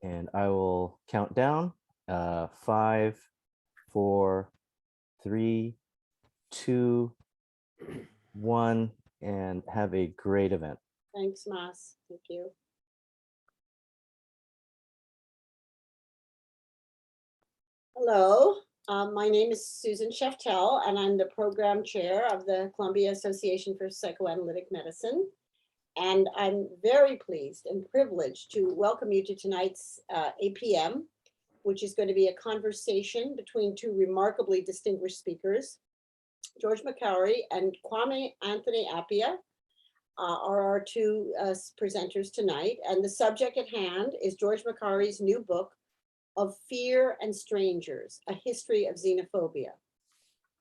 And I will count down 5, 4, 3, 2, 1, and have a great event. Thanks, Mas. Thank you. Hello, my name is Susan Sheftel, and I'm the program chair of the Columbia Association for Psychoanalytic Medicine. And I'm very pleased and privileged to welcome you to tonight's APM, which is going to be a conversation between two remarkably distinguished speakers, George Makari and Kwame Anthony Appiah. Are our two presenters tonight. And the subject at hand is George Makari's new book, Of Fear and Strangers, A History of Xenophobia.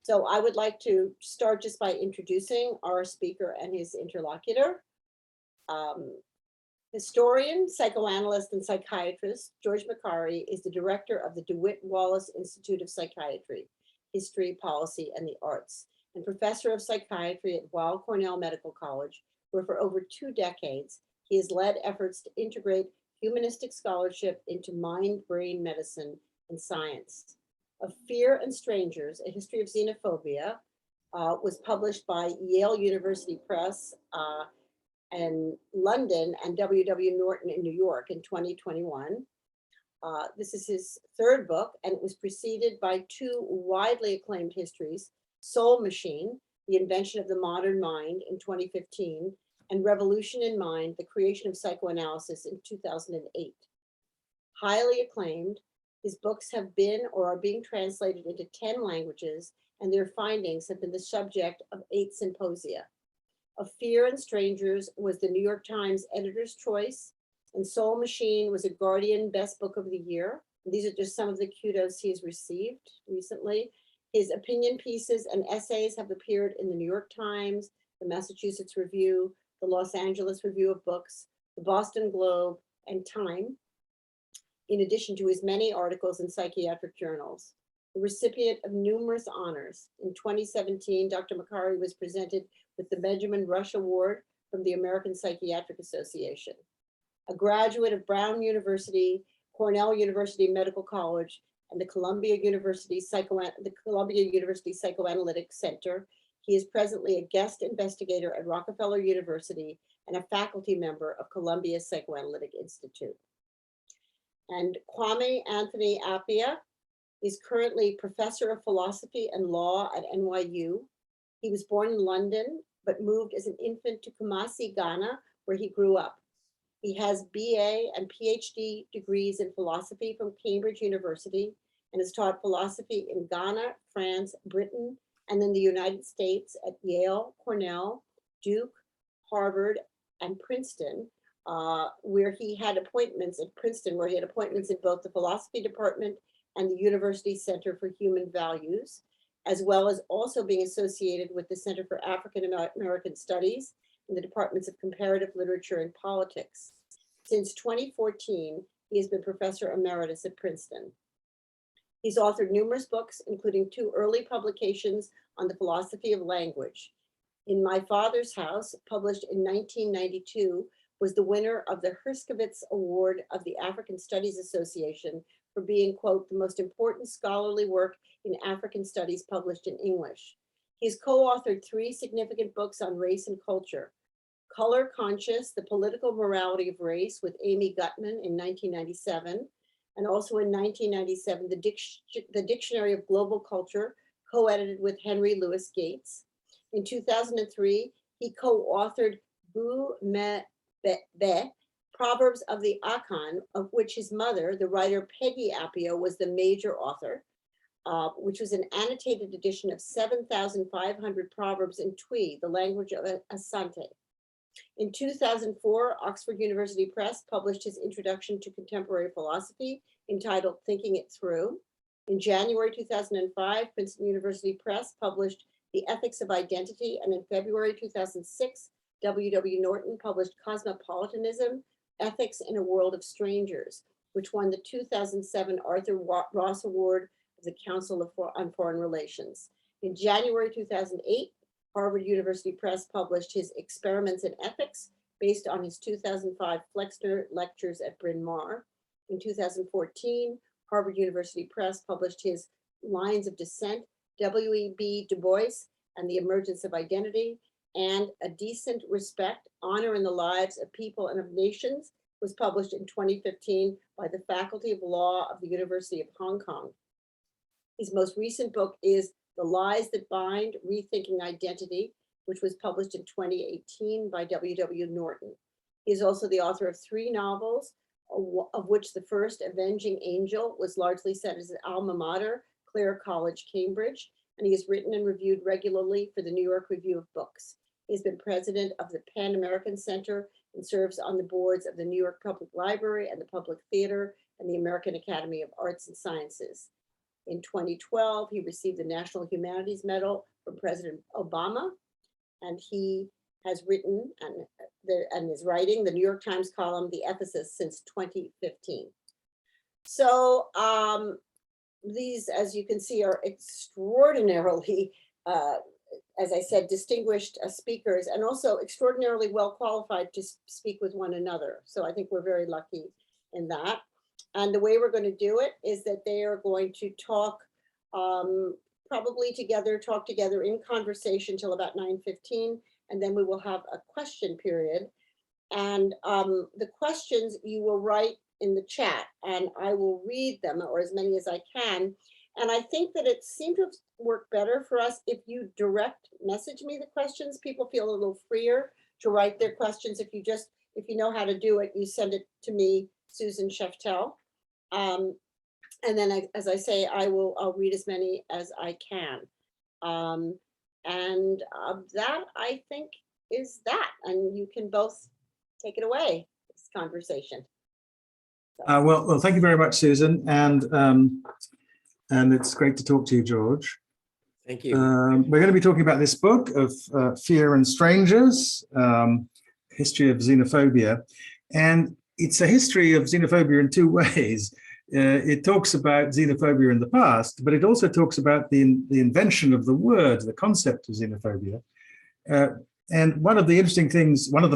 So I would like to start just by introducing our speaker and his interlocutor. Historian, psychoanalyst, and psychiatrist, George Makari is the director of the DeWitt Wallace Institute of Psychiatry, History, Policy, and the Arts, and professor of psychiatry at Weill Cornell Medical College, where for over 2 decades, he has led efforts to integrate humanistic scholarship into mind-brain medicine and science. Of Fear and Strangers, A History of Xenophobia, was published by Yale University Press in London and W.W. Norton in New York in 2021. This is his third book, and it was preceded by 2 widely acclaimed histories, Soul Machine, The Invention of the Modern Mind in 2015, and Revolution in Mind, The Creation of Psychoanalysis in 2008. Highly acclaimed, his books have been or are being translated into 10 languages, and their findings have been the subject of 8 symposia. Of Fear and Strangers was the New York Times Editor's Choice, and Soul Machine was a Guardian Best Book of the Year. These are just some of the kudos he has received recently. His opinion pieces and essays have appeared in the New York Times, the Massachusetts Review, the Los Angeles Review of Books, the Boston Globe, and Time, in addition to his many articles in psychiatric journals. The recipient of numerous honors. In 2017, Dr. Makari was presented with the Benjamin Rush Award from the American Psychiatric Association. A graduate of Brown University, Cornell University Medical College, and the Columbia University Psychoanalytic Center, he is presently a guest investigator at Rockefeller University and a faculty member of Columbia Psychoanalytic Institute. And Kwame Anthony Appiah is currently professor of philosophy and law at NYU. He was born in London, but moved as an infant to Kumasi, Ghana, where he grew up. He has BA and Ph.D. degrees in philosophy from Cambridge University and has taught philosophy in Ghana, France, Britain, and then the United States at Yale, Cornell, Duke, Harvard, and Princeton, where he had appointments at Princeton, where he had appointments in both the philosophy department and the University Center for Human Values, as well as also being associated with the Center for African American Studies in the Departments of Comparative Literature and Politics. Since 2014, he has been professor emeritus at Princeton. He's authored numerous books, including 2 early publications on the philosophy of language. In My Father's House, published in 1992, was the winner of the Herskovits Award of the African Studies Association for being, quote, the most important scholarly work in African studies published in English. He's co-authored 3 significant books on race and culture: Color Conscious, The Political Morality of Race with Amy Gutman in 1997, and also in 1997, the Dictionary of Global Culture, co-edited with Henry Louis Gates. In 2003, he co-authored Bu Me Be, Proverbs of the Akan, of which his mother, the writer Peggy Appiah, was the major author, which was an annotated edition of 7,500 proverbs in Twi, the language of Asante. In 2004, Oxford University Press published his Introduction to Contemporary Philosophy, entitled Thinking It Through. In January 2005, Princeton University Press published The Ethics of Identity, and in February 2006, W.W. Norton published Cosmopolitanism, Ethics in a World of Strangers, which won the 2007 Arthur Ross Award of the Council on Foreign Relations. In January 2008, Harvard University Press published his Experiments in Ethics, based on his 2005 Flexner Lectures at Bryn Mawr. In 2014, Harvard University Press published his Lines of Descent, W.E.B. Du Bois and the Emergence of Identity, and A Decent Respect, Honor in the Lives of People and of Nations was published in 2015 by the Faculty of Law of the University of Hong Kong. His most recent book is The Lies That Bind, Rethinking Identity, which was published in 2018 by W.W. Norton. He is also the author of 3 novels, of which the first, Avenging Angel, was largely set at his alma mater, Clare College, Cambridge, and he has written and reviewed regularly for the New York Review of Books. He has been president of the Pan American Center and serves on the boards of the New York Public Library and the Public Theater and the American Academy of Arts and Sciences. In 2012, he received the National Humanities Medal from President Obama, and he has written and is writing the New York Times column, The Ethicist, since 2015. So these, as you can see, are extraordinarily, as I said, distinguished speakers, and also extraordinarily well qualified to speak with one another. So I think we're very lucky in that. And the way we're going to do it is that they are going to talk probably together, talk together in conversation till about 9:15, and then we will have a question period. And the questions you will write in the chat, and I will read them, or as many as I can. And I think that it seemed to have worked better for us if you direct message me the questions. People feel a little freer to write their questions. If you know how to do it, you send it to me, Susan Sheftel. And then, as I say, I'll read as many as I can. That, I think, is that. And you can both take it away, this conversation. So. Well, thank you very much, Susan. And it's great to talk to you, George. Thank you. We're going to be talking about this book of Fear and Strangers, History of Xenophobia. And it's a history of xenophobia in 2 ways. It talks about xenophobia in the past, but it also talks about the invention of the word, the concept of xenophobia. And one of the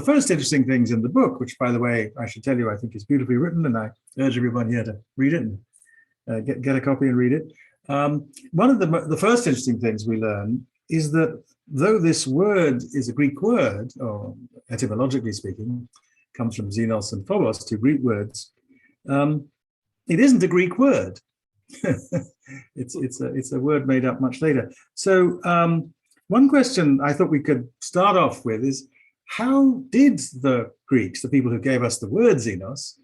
first interesting things in the book, which, by the way, I should tell you, I think is beautifully written, and I urge everyone here to read it and get a copy and read it. One of the first interesting things we learn is that though this word is a Greek word, or etymologically speaking, comes from xenos and phobos, 2 Greek words, it isn't a Greek word. It's a word made up much later. So one question I thought we could start off with is, how did the Greeks, the people who gave us the word xenos,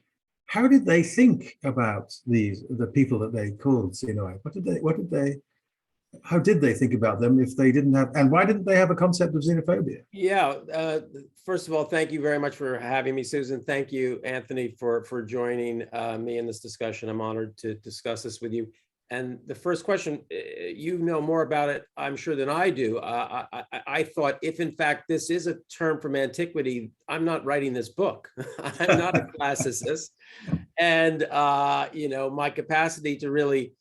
how did they think about the people that they called xenoi? How did they think about them if they didn't have, and why didn't they have a concept of xenophobia? Yeah, first of all, thank you very much for having me, Susan. Thank you, Anthony, for joining me in this discussion. I'm honored to discuss this with you. And the first question, you know more about it, I'm sure, than I do. I thought, if in fact this is a term from antiquity, I'm not writing this book. I'm not a classicist. And, my capacity to really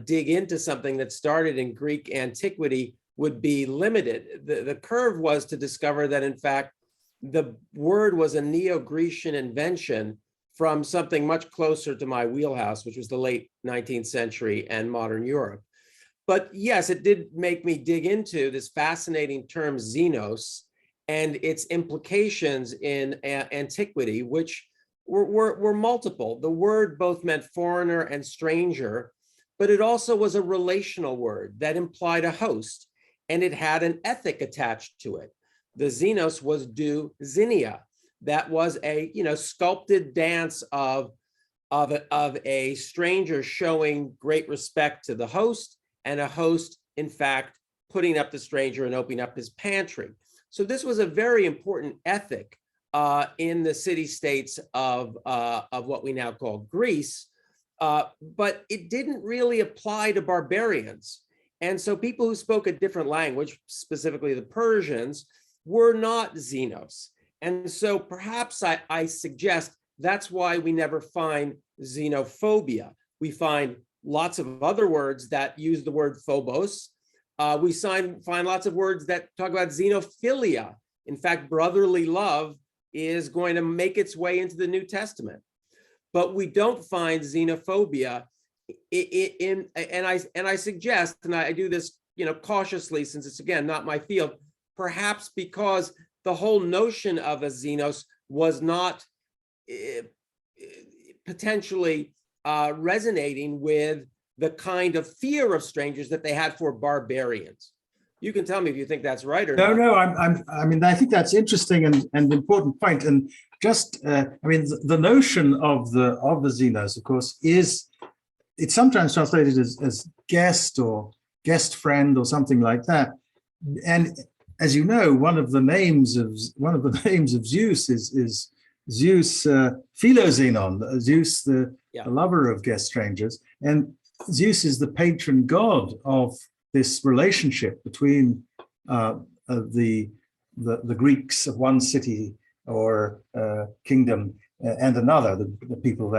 dig into something that started in Greek antiquity would be limited. The curve was to discover that, in fact, the word was a Neo-Grecian invention from something much closer to my wheelhouse, which was the late 19th century and modern Europe. But yes, it did make me dig into this fascinating term xenos and its implications in antiquity, which were multiple. The word both meant foreigner and stranger, but it also was a relational word that implied a host, and it had an ethic attached to it. The xenos was do xenia. That was a sculpted dance of a stranger showing great respect to the host, and a host, in fact, putting up the stranger and opening up his pantry. So this was a very important ethic in the city-states of what we now call Greece, but it didn't really apply to barbarians. And so people who spoke a different language, specifically the Persians, were not xenos. And so perhaps I suggest that's why we never find xenophobia. We find lots of other words that use the word phobos. We find lots of words that talk about xenophilia. In fact, brotherly love is going to make its way into the New Testament. but we don't find xenophobia and I suggest, and I do this, cautiously, since it's, again, not my field, perhaps because the whole notion of a xenos was not potentially resonating with the kind of fear of strangers that they had for barbarians. You can tell me if you think that's right or not. No, I mean, I think that's interesting and important point. And just, I mean, the notion of the xenos, of course, it's sometimes translated as guest or guest friend or something like that. And as you know, one of the names of Zeus is Zeus Philoxenon, Zeus the lover of guest strangers, and Zeus is the patron god of this relationship between the Greeks of one city or kingdom and another, the people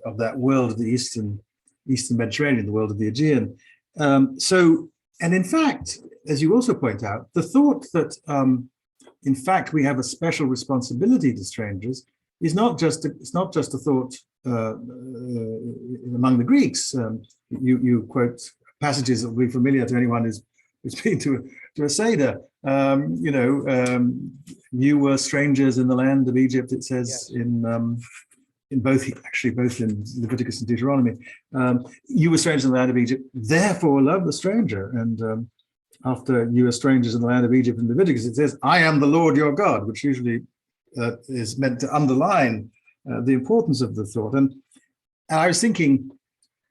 of that world of the Eastern Mediterranean, the world of the Aegean. And in fact, as you also point out, the thought that in fact we have a special responsibility to strangers is not just a thought among the Greeks. You quote passages that will be familiar to anyone who's been to a Seder. You were strangers in the land of Egypt, it says. Yes. In both in Leviticus and Deuteronomy. You were strangers in the land of Egypt, therefore love the stranger. And after you were strangers in the land of Egypt in Leviticus, it says, I am the Lord your God, which usually is meant to underline the importance of the thought. And I was thinking,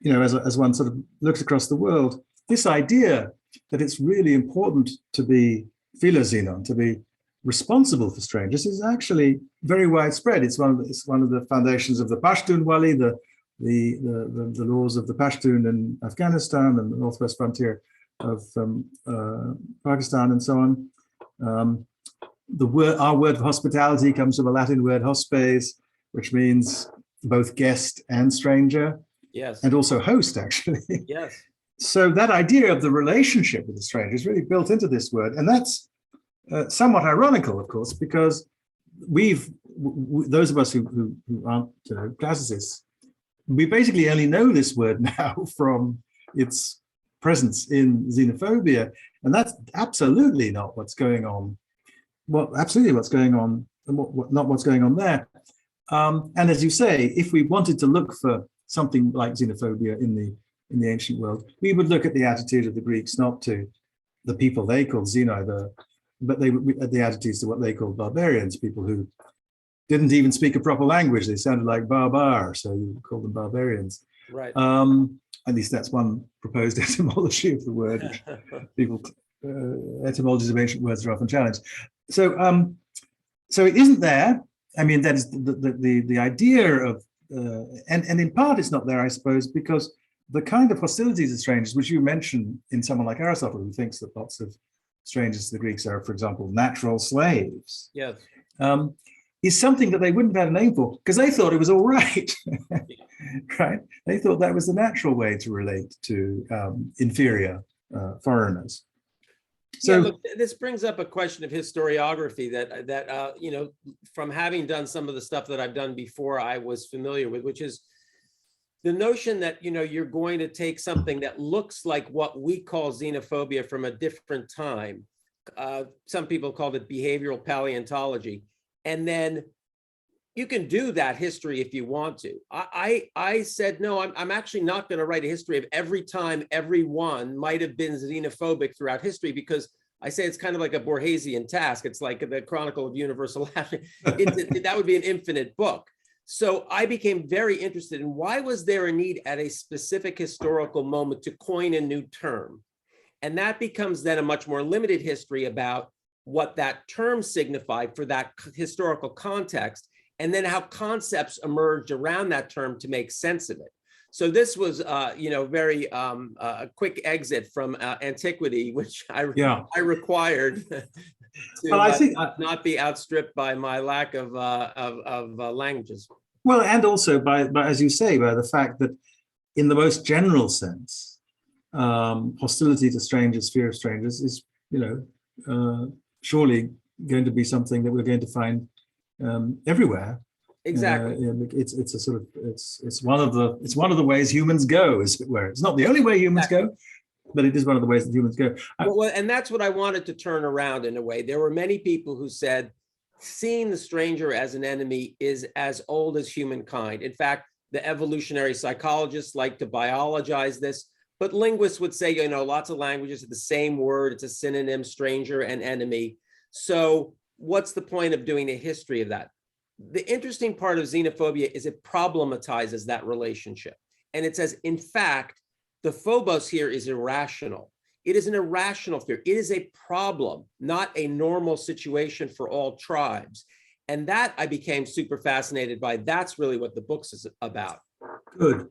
as one sort of looks across the world, this idea that it's really important to be philoxenon, to be responsible for strangers, is actually very widespread. It's one of the foundations of the Pashtun Wali, the laws of the Pashtun in Afghanistan and the northwest frontier of Pakistan and so on. Our word for hospitality comes from a Latin word hospes, which means both guest and stranger. Yes. And also host, actually. Yes. So that idea of the relationship with the stranger is really built into this word, and that's somewhat ironical, of course, because those of us who aren't classicists, we basically only know this word now from its presence in xenophobia, and that's absolutely not what's going on. Well, absolutely what's going on, not what's going on there. And as you say, if we wanted to look for something like xenophobia in the ancient world, we would look at the attitude of the Greeks, not to the people they called xenoi, but the attitudes to what they called barbarians, people who didn't even speak a proper language. They sounded like barbar, so you call them barbarians. Right. At least that's one proposed etymology of the word, which people, etymologies of ancient words are often challenged. So it isn't there. I mean, that is the idea of, and in part it's not there, I suppose, because the kind of hostilities of strangers, which you mentioned in someone like Aristotle, who thinks that lots of strangers to the Greeks are, for example, natural slaves. Yes. Is something that they wouldn't have had a name for, because they thought it was all right. Right? They thought that was the natural way to relate to inferior foreigners. So yeah, look, this brings up a question of historiography that from having done some of the stuff that I've done before, I was familiar with, which is the notion that you're going to take something that looks like what we call xenophobia from a different time. Some people call it behavioral paleontology, and then you can do that history if you want to. I said, no, I'm actually not going to write a history of every time everyone might have been xenophobic throughout history, because I say it's kind of like a Borgesian task. It's like the Chronicle of Universal Laughter. That would be an infinite book. So I became very interested in why was there a need at a specific historical moment to coin a new term? And that becomes then a much more limited history about what that term signified for that historical context, and then how concepts emerged around that term to make sense of it. So this was, very a quick exit from antiquity, which I required to not be outstripped by my lack of languages. Well, and also by, as you say, by the fact that in the most general sense, hostility to strangers, fear of strangers is, surely going to be something that we're going to find everywhere. Exactly. It's a sort of it's one of the ways humans go, as it were. It's not the only way humans go, but it is one of the ways that humans go. Well, and that's what I wanted to turn around in a way. There were many people who said seeing the stranger as an enemy is as old as humankind. In fact, the evolutionary psychologists like to biologize this, but linguists would say, you know, lots of languages have the same word. It's a synonym, stranger and enemy. So what's the point of doing a history of that? The interesting part of xenophobia is it problematizes that relationship. And it says, in fact, the phobos here is irrational. It is an irrational fear. It is a problem, not a normal situation for all tribes. And that I became super fascinated by. That's really what the book is about. Good.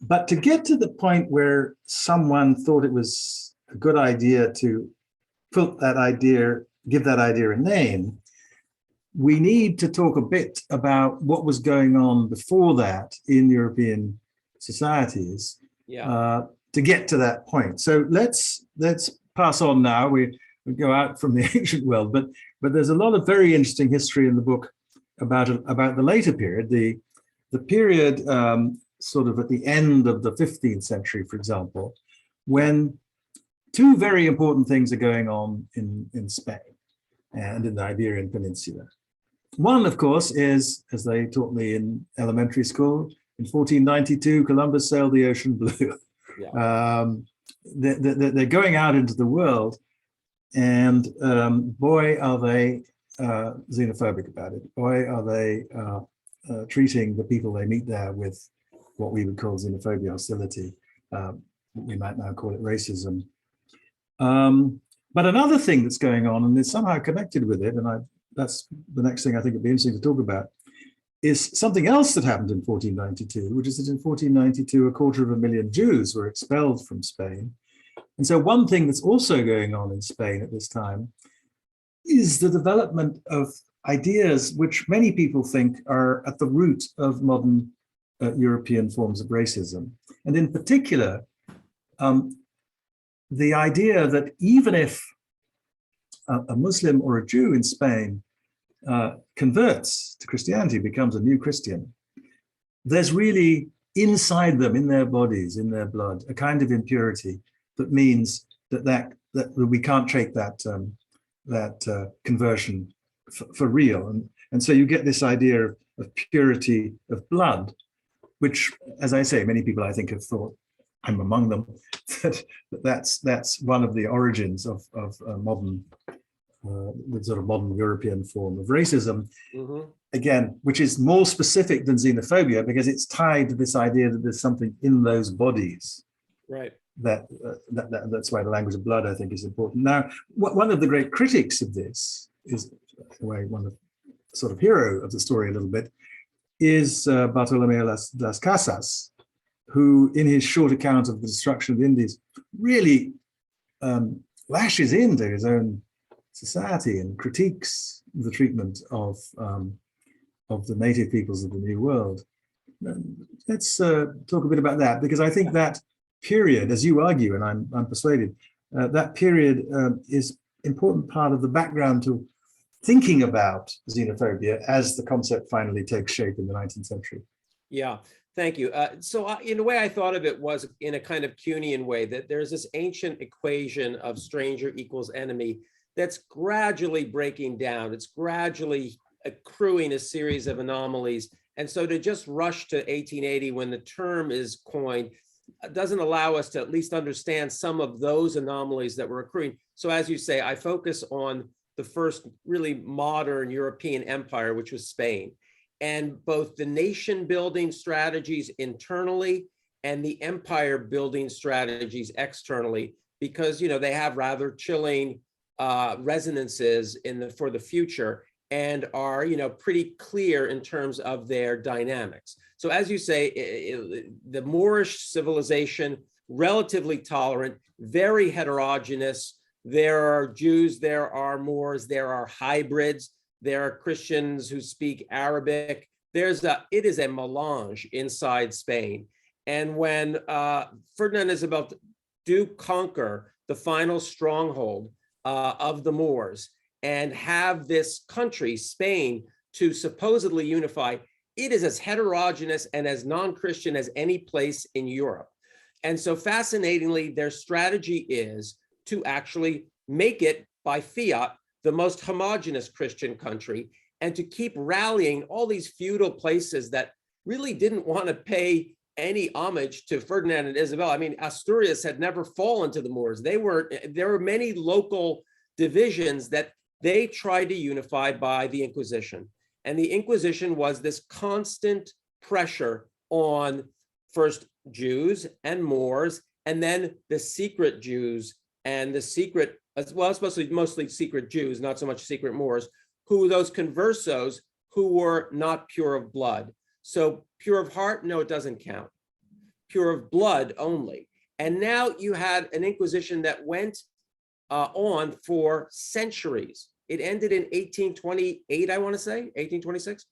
But to get to the point where someone thought it was a good idea to put that idea, give that idea a name, we need to talk a bit about what was going on before that in European societies. Yeah. To get to that point. So let's pass on now. We go out from the ancient world, but there's a lot of very interesting history in the book about the later period, the period sort of at the end of the 15th century, for example, when two very important things are going on in Spain and in the Iberian Peninsula. One, of course, is, as they taught me in elementary school, in 1492, Columbus sailed the ocean blue. Yeah. They're going out into the world, and boy, are they xenophobic about it. Boy, are they treating the people they meet there with what we would call xenophobia, hostility. We might now call it racism. But another thing that's going on, and it's somehow connected with it, and that's the next thing I think it'd be interesting to talk about, is something else that happened in 1492, which is that in 1492, 250,000 Jews were expelled from Spain. And so one thing that's also going on in Spain at this time is the development of ideas which many people think are at the root of modern European forms of racism. And in particular, the idea that even if a Muslim or a Jew in Spain converts to Christianity, becomes a new Christian, there's really inside them, in their bodies, in their blood, a kind of impurity that means that we can't take that conversion for real. And so you get this idea of purity of blood, which, as I say, many people I think have thought, I'm among them, that's one of the origins of modern the sort of modern European form of racism, again, which is more specific than xenophobia because it's tied to this idea that there's something in those bodies. Right. That's why the language of blood, I think, is important. Now, one of the great critics of this is, in a way, one of sort of hero of the story a little bit, is Bartolomé Las Casas, who, in his short account of the destruction of the Indies, really lashes into his own society and critiques the treatment of the native peoples of the New World. Let's talk a bit about that, because I think that period, as you argue, and I'm persuaded, that period is important part of the background to thinking about xenophobia as the concept finally takes shape in the 19th century. Yeah, thank you. So in a way, I thought of it was in a kind of Kuhnian way, that there's this ancient equation of stranger equals enemy that's gradually breaking down. It's gradually accruing a series of anomalies. And so to just rush to 1880 when the term is coined doesn't allow us to at least understand some of those anomalies that were accruing. So as you say, I focus on the first really modern European empire, which was Spain, and both the nation building strategies internally and the empire building strategies externally, because, you know, they have rather chilling resonances for the future and are, you know, pretty clear in terms of their dynamics. So as you say, the Moorish civilization, relatively tolerant, very heterogeneous. There are Jews, there are Moors, there are hybrids, there are Christians who speak Arabic. It is a melange inside Spain. And when Ferdinand and Isabel do conquer the final stronghold of the Moors and have this country, Spain, to supposedly unify, it is as heterogeneous and as non-Christian as any place in Europe. And so fascinatingly, their strategy is to actually make it by fiat the most homogenous Christian country, and to keep rallying all these feudal places that really didn't want to pay any homage to Ferdinand and Isabel. I mean, Asturias had never fallen to the Moors. There were many local divisions that they tried to unify by the Inquisition. And the Inquisition was this constant pressure on first Jews and Moors, and then the secret Jews and the secret, well, it's mostly secret Jews, not so much secret Moors, who those conversos who were not pure of blood. So pure of heart, no, it doesn't count. Pure of blood only. And now you had an Inquisition that went on for centuries. It ended in 1828, I want to say, 1826,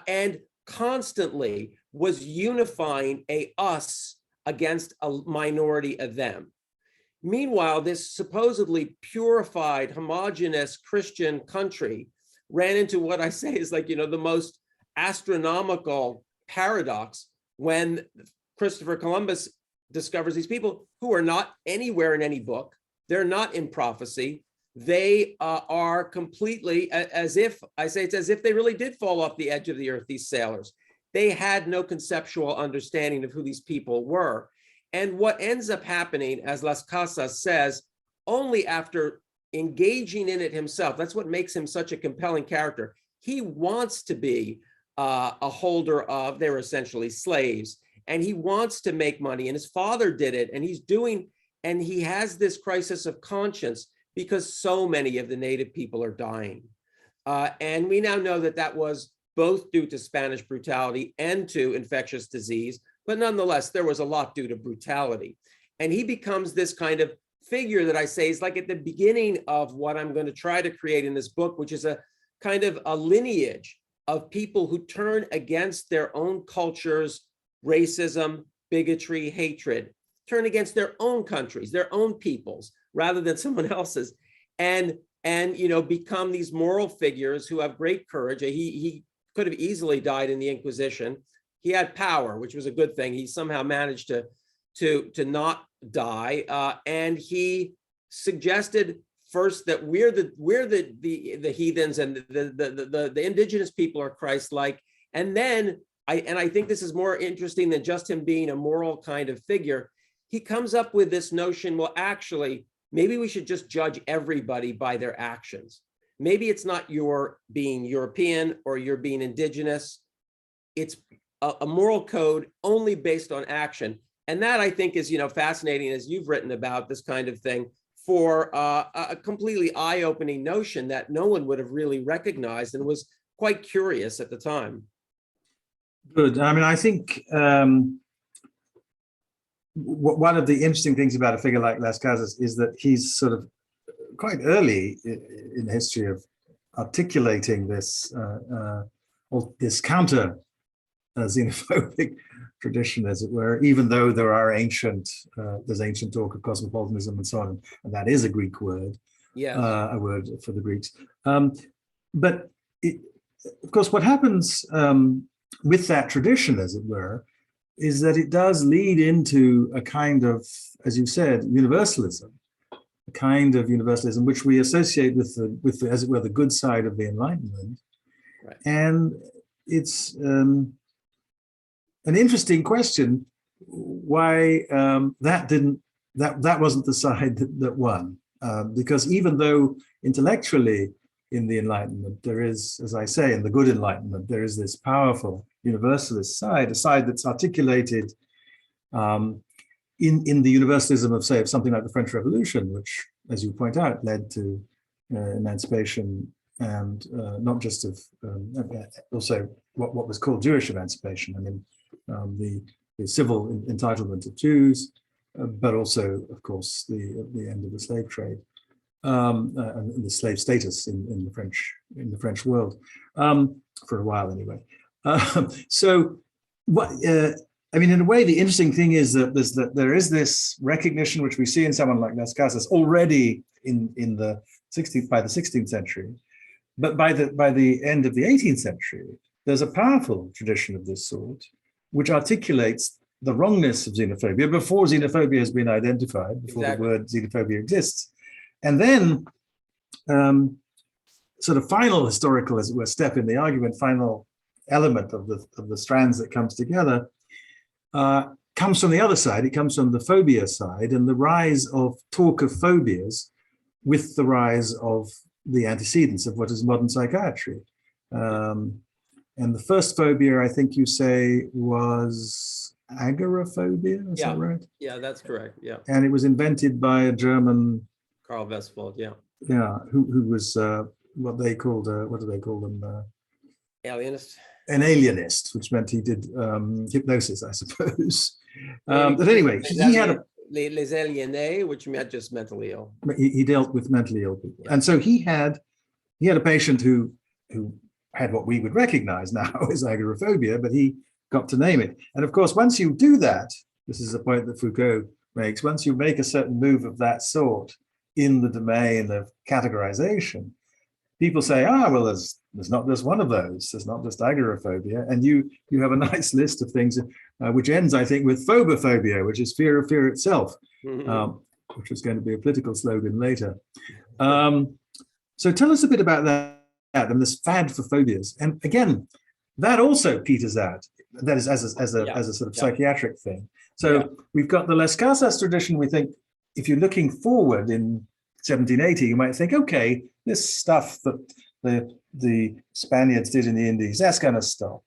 and constantly was unifying a us against a minority of them. Meanwhile, this supposedly purified, homogeneous Christian country ran into what I say is like, the most astronomical paradox when Christopher Columbus discovers these people who are not anywhere in any book. They're not in prophecy. They are completely as if, I say it's as if they really did fall off the edge of the earth, these sailors. They had no conceptual understanding of who these people were. And what ends up happening, as Las Casas says, only after engaging in it himself, that's what makes him such a compelling character. He wants to be a holder of, they were essentially slaves, and he wants to make money, and his father did it, and he has this crisis of conscience because so many of the native people are dying. And we now know that that was both due to Spanish brutality and to infectious disease, but nonetheless, there was a lot due to brutality. And he becomes this kind of figure that I say is like at the beginning of what I'm going to try to create in this book, which is a kind of a lineage of people who turn against their own cultures, racism, bigotry, hatred, turn against their own countries, their own peoples, rather than someone else's, and become these moral figures who have great courage. He could have easily died in the Inquisition. He had power, which was a good thing. He somehow managed to not die, and he suggested first that we're the heathens and the indigenous people are Christ-like, and then I think this is more interesting than just him being a moral kind of figure. He comes up with this notion, well, actually, maybe we should just judge everybody by their actions. Maybe it's not your being European or your being indigenous. It's a moral code only based on action. And that I think is, fascinating, as you've written about this kind of thing, for a completely eye-opening notion that no one would have really recognized and was quite curious at the time. Good. I mean, I think one of the interesting things about a figure like Las Casas is that he's sort of quite early in the history of articulating this this counter xenophobic tradition, as it were, even though there's ancient talk of cosmopolitanism and so on, and that is a Greek word, a word for the Greeks. But of course, what happens with that tradition, as it were, is that it does lead into a kind of, as you said, universalism, a kind of universalism which we associate with the as it were, the good side of the Enlightenment. Right. And it's an interesting question why that wasn't the side that won, because even though intellectually in the Enlightenment there is, as I say, in the good Enlightenment, there is this powerful universalist side, a side that's articulated in the universalism of, say, of something like the French Revolution, which, as you point out, led to emancipation, and not just of also what was called Jewish emancipation. I mean, the civil entitlement of Jews, but also, of course, the end of the slave trade and the slave status in the French world, for a while anyway. So, what I mean, in a way, the interesting thing is that there is this recognition, which we see in someone like Las Casas already in the 16th, by the 16th century, but by the end of the 18th century, there's a powerful tradition of this sort, which articulates the wrongness of xenophobia before xenophobia has been identified, before the word xenophobia exists. And then sort of final historical, as it were, step in the argument, final element of the strands that comes together, comes from the other side. It comes from the phobia side and the rise of talk of phobias with the rise of the antecedents of what is modern psychiatry. And the first phobia, I think you say, was agoraphobia, is that right? Yeah, that's correct, yeah. And it was invented by a German, Carl Westphal, yeah. yeah, who was what they called, what do they call them? Alienist. An alienist, which meant he did hypnosis, I suppose. But anyway, he had a... Les aliénés, which meant just mentally ill. He dealt with mentally ill people. Yeah. And so he had a patient who had what we would recognize now as agoraphobia, but he got to name it. And of course, once you do that, this is a point that Foucault makes, once you make a certain move of that sort in the domain of categorization, people say, well, there's not just one of those. There's not just agoraphobia. And you have a nice list of things, which ends, I think, with phobophobia, which is fear of fear itself, which was going to be a political slogan later. So tell us a bit about that and this fad for phobias. And again, that also peters out. That is as a sort of psychiatric thing. So we've got the Las Casas tradition. We think if you're looking forward in 1780, you might think, okay, this stuff that the Spaniards did in the Indies, that's going to stop.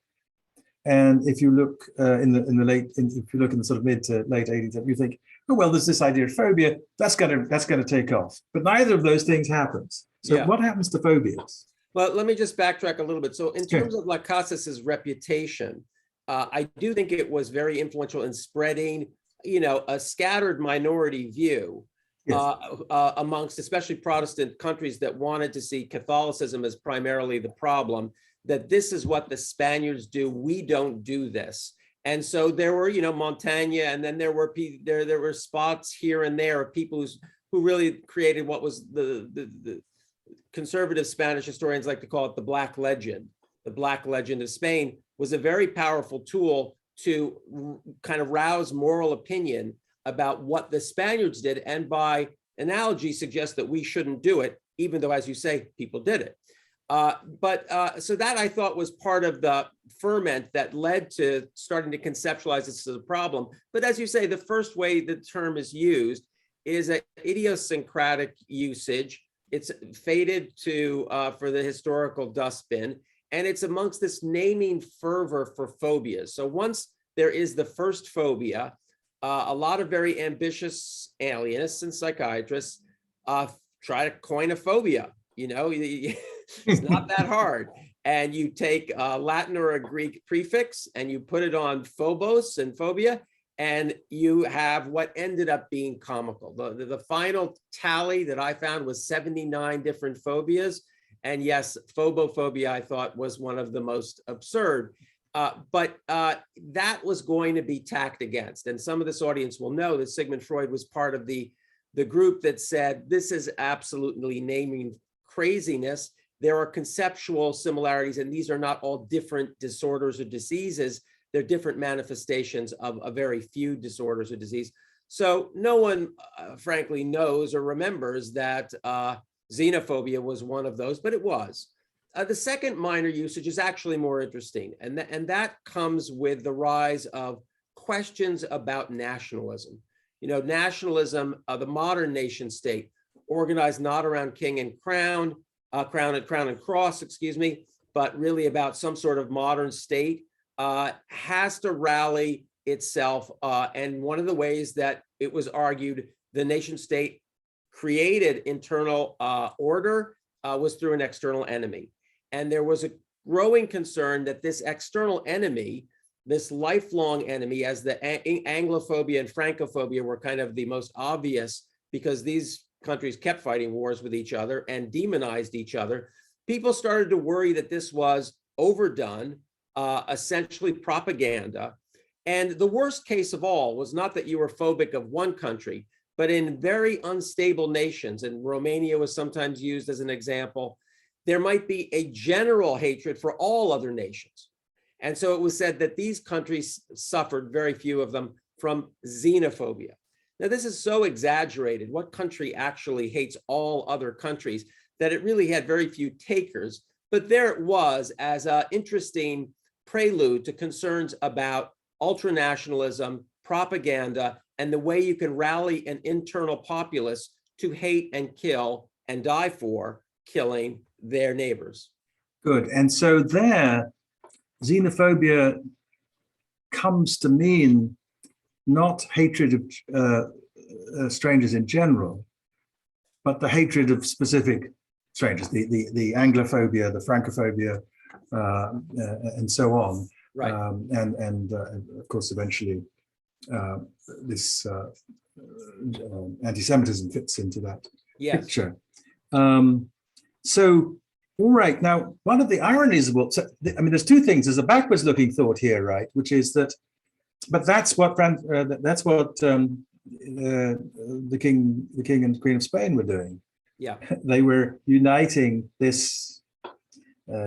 And if you look in the sort of mid to late 80s, you think, oh well, there's this idea of phobia that's going to take off. But neither of those things happens. So what happens to phobias? Well, let me just backtrack a little bit. So in terms of Las Casas's reputation, I do think it was very influential in spreading, a scattered minority view amongst especially Protestant countries that wanted to see Catholicism as primarily the problem, that this is what the Spaniards do, we don't do this. And so there were, Montaigne, and then there were spots here and there of people who really created what was the conservative Spanish historians like to call it the Black Legend. The Black Legend of Spain was a very powerful tool to kind of rouse moral opinion about what the Spaniards did, and by analogy suggest that we shouldn't do it, even though, as you say, people did it. So that I thought was part of the ferment that led to starting to conceptualize this as a problem. But as you say, the first way the term is used is an idiosyncratic usage. It's faded to for the historical dustbin, and it's amongst this naming fervor for phobias. So once there is the first phobia, a lot of very ambitious alienists and psychiatrists try to coin a phobia. It's not that hard. And you take a Latin or a Greek prefix and you put it on phobos and phobia, and you have what ended up being comical. The final tally that I found was 79 different phobias. And yes, phobophobia, I thought, was one of the most absurd. But that was going to be tacked against. And some of this audience will know that Sigmund Freud was part of the group that said, this is absolutely naming craziness. There are conceptual similarities, and these are not all different disorders or diseases. They're different manifestations of a very few disorders or disease. So no one, frankly, knows or remembers that xenophobia was one of those, but it was. The second minor usage is actually more interesting, and that comes with the rise of questions about nationalism. Nationalism, the modern nation state, organized not around king and crown, crown and cross, but really about some sort of modern state, has to rally itself. And one of the ways that it was argued the nation state created internal order was through an external enemy. And there was a growing concern that this external enemy, this lifelong enemy, as the Anglophobia and Francophobia were kind of the most obvious, because these countries kept fighting wars with each other and demonized each other, people started to worry that this was overdone, essentially propaganda. And the worst case of all was not that you were phobic of one country, but in very unstable nations, and Romania was sometimes used as an example, there might be a general hatred for all other nations. And so it was said that these countries suffered, very few of them, from xenophobia. Now, this is so exaggerated. What country actually hates all other countries that it really had very few takers? But there it was as an interesting prelude to concerns about ultranationalism, propaganda, and the way you can rally an internal populace to hate and kill and die for killing their neighbors. Good. And so there, xenophobia comes to mean not hatred of strangers in general, but the hatred of specific strangers, the Anglophobia, the Francophobia, and so on. Right. And of course, eventually, this anti-Semitism fits into that picture. So, all right. Now, one of the ironies of what, I mean, there's two things. There's a backwards-looking thought here, right? Which is that, but that's what the king and Queen of Spain were doing. Yeah. They were uniting this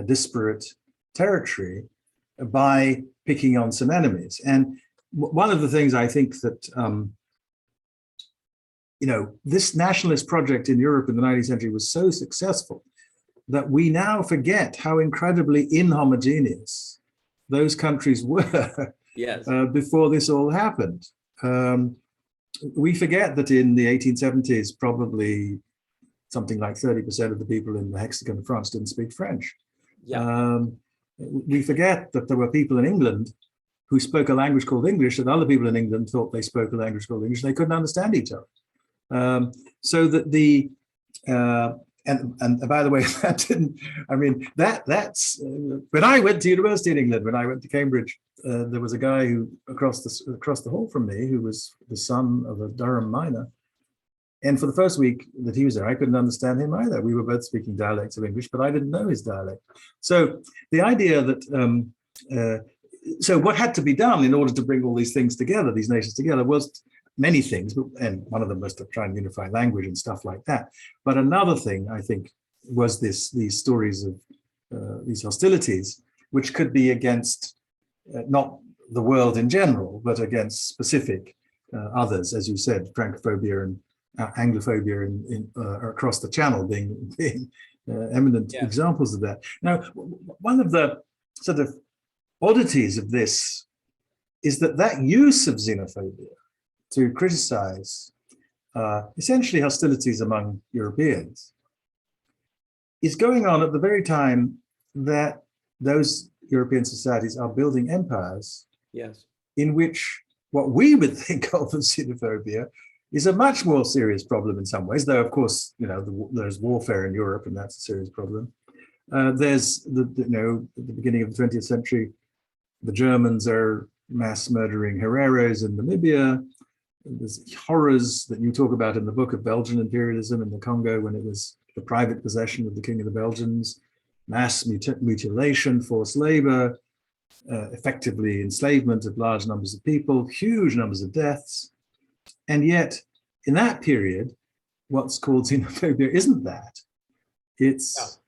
disparate territory by picking on some enemies. And one of the things I think that, this nationalist project in Europe in the 19th century was so successful that we now forget how incredibly inhomogeneous those countries were. Yes. Before this all happened. We forget that in the 1870s, probably something like 30% of the people in the hexagon of France didn't speak French. Yeah. We forget that there were people in England who spoke a language called English, and other people in England thought they spoke a language called English, and they couldn't understand each other. So that and by the way, that didn't, I mean, that's when I went to university in England, when I went to Cambridge, there was a guy who across the hall from me who was the son of a Durham miner. And for the first week that he was there, I couldn't understand him either. We were both speaking dialects of English, but I didn't know his dialect. So the idea that, so what had to be done in order to bring all these things together, these nations together, was many things, and one of them was to try and unify language and stuff like that. But another thing, I think, was these stories of these hostilities, which could be against not the world in general, but against specific others, as you said, Francophobia and Anglophobia across the channel being eminent examples of that. Now, one of the sort of oddities of this is that use of xenophobia to criticize essentially hostilities among Europeans is going on at the very time that those European societies are building empires, yes, in which what we would think of as xenophobia is a much more serious problem in some ways, though of course, there's warfare in Europe and that's a serious problem. There's at the beginning of the 20th century, the Germans are mass murdering Hereros in Namibia. There's horrors that you talk about in the book of Belgian imperialism in the Congo when it was the private possession of the King of the Belgians, mass mutilation, forced labor, effectively enslavement of large numbers of people, huge numbers of deaths. And yet, in that period, what's called xenophobia isn't that. It's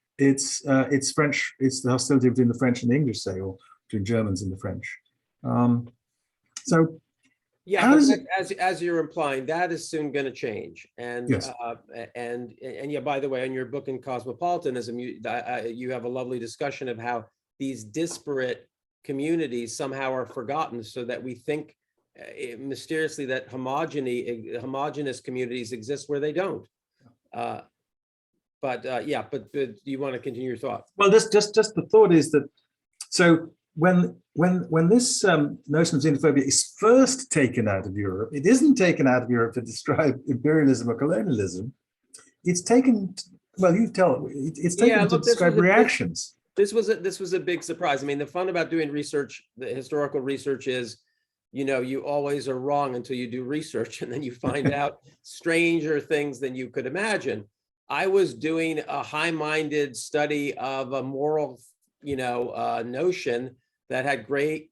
French. It's the hostility between the French and the English, say, or between Germans and the French. So, yeah, but as you're implying, that is soon going to change. And yes. And yeah, by the way, in your book in Cosmopolitanism, you have a lovely discussion of how these disparate communities somehow are forgotten, so that we think mysteriously that homogeneous communities exist where they don't. But do you want to continue your thought? Well, just the thought is that, so when this notion of xenophobia is first taken out of Europe, it isn't taken out of Europe to describe imperialism or colonialism. It's taken, it's taken to describe reactions. This was a big surprise. I mean, the fun about doing research, the historical research, is, you always are wrong until you do research, and then you find out stranger things than you could imagine. I was doing a high-minded study of a moral, notion that had great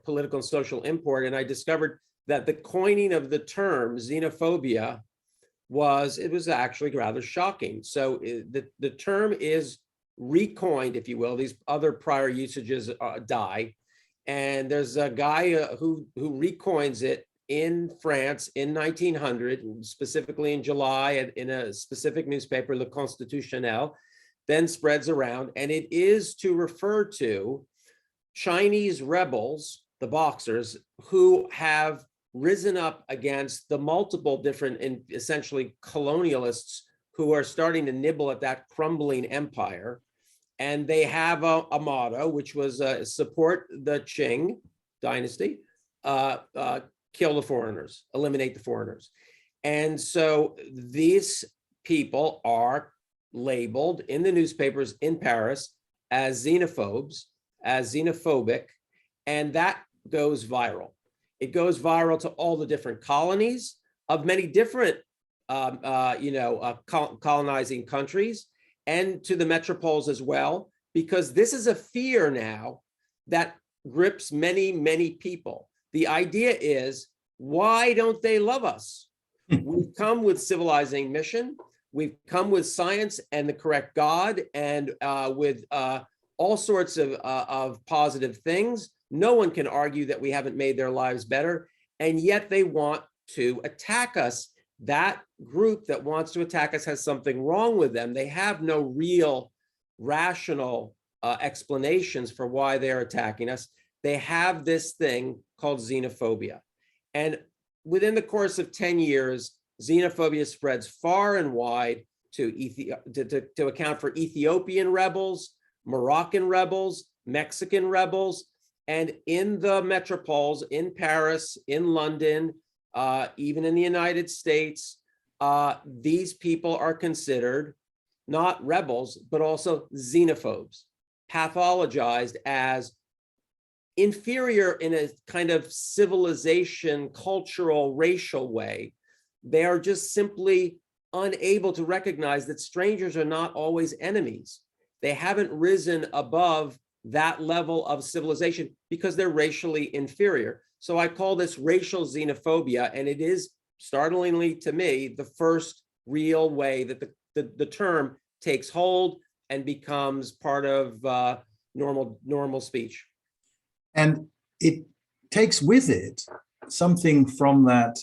political and social import, and I discovered that the coining of the term xenophobia was actually rather shocking. So the term is recoined, if you will. These other prior usages die. And there's a guy who recoins it in France in 1900, specifically in July, in a specific newspaper, Le Constitutionnel, then spreads around, and it is to refer to Chinese rebels, the Boxers, who have risen up against the multiple different and essentially colonialists who are starting to nibble at that crumbling empire. And they have a motto, which was support the Qing dynasty, kill the foreigners, eliminate the foreigners. And so these people are labeled in the newspapers in Paris as xenophobes, as xenophobic, and that goes viral. It goes viral to all the different colonies of many different colonizing countries, and to the metropoles as well, because this is a fear now that grips many, many people. The idea is, why don't they love us? We've come with civilizing mission. We've come with science and the correct God, and with all sorts of positive things. No one can argue that we haven't made their lives better, and yet they want to attack us. That group that wants to attack us has something wrong with them. They have no real rational explanations for why they're attacking us. They have this thing called xenophobia. And within the course of 10 years, xenophobia spreads far and wide to account for Ethiopian rebels, Moroccan rebels, Mexican rebels, and in the metropoles, in Paris, in London, even in the United States, these people are considered not rebels, but also xenophobes, pathologized as inferior in a kind of civilization, cultural, racial way. They are just simply unable to recognize that strangers are not always enemies. They haven't risen above that level of civilization because they're racially inferior. So I call this racial xenophobia, and it is, startlingly to me, the first real way that the term takes hold and becomes part of normal speech. And it takes with it something from that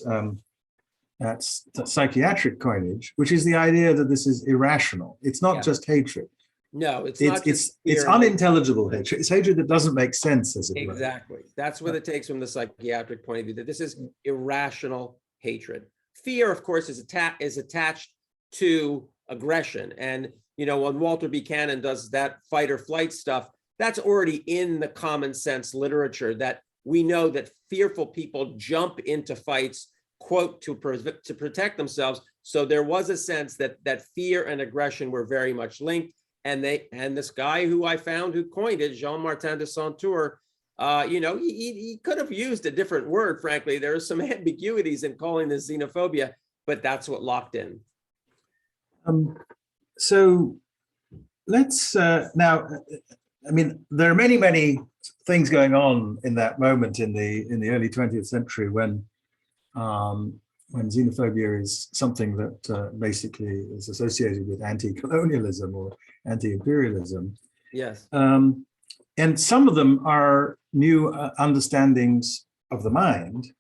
psychiatric coinage, which is the idea that this is irrational. It's not just hatred. No, it's not. It's unintelligible hatred. It's hatred that doesn't make sense, as it were. Exactly. That's what it takes from the psychiatric point of view, that this is irrational hatred. Fear, of course, is attached to aggression. And, when Walter Buchanan does that fight or flight stuff, that's already in the common sense literature, that we know that fearful people jump into fights, quote, to protect themselves. So there was a sense that fear and aggression were very much linked. And this guy who I found who coined it, Jean-Martin de Saintour, he could have used a different word, frankly. There are some ambiguities in calling this xenophobia, but that's what locked in. So let's now, there are many, many things going on in that moment in the early 20th century when xenophobia is something that basically is associated with anti-colonialism or anti-imperialism. Yes. And some of them are new understandings of the mind,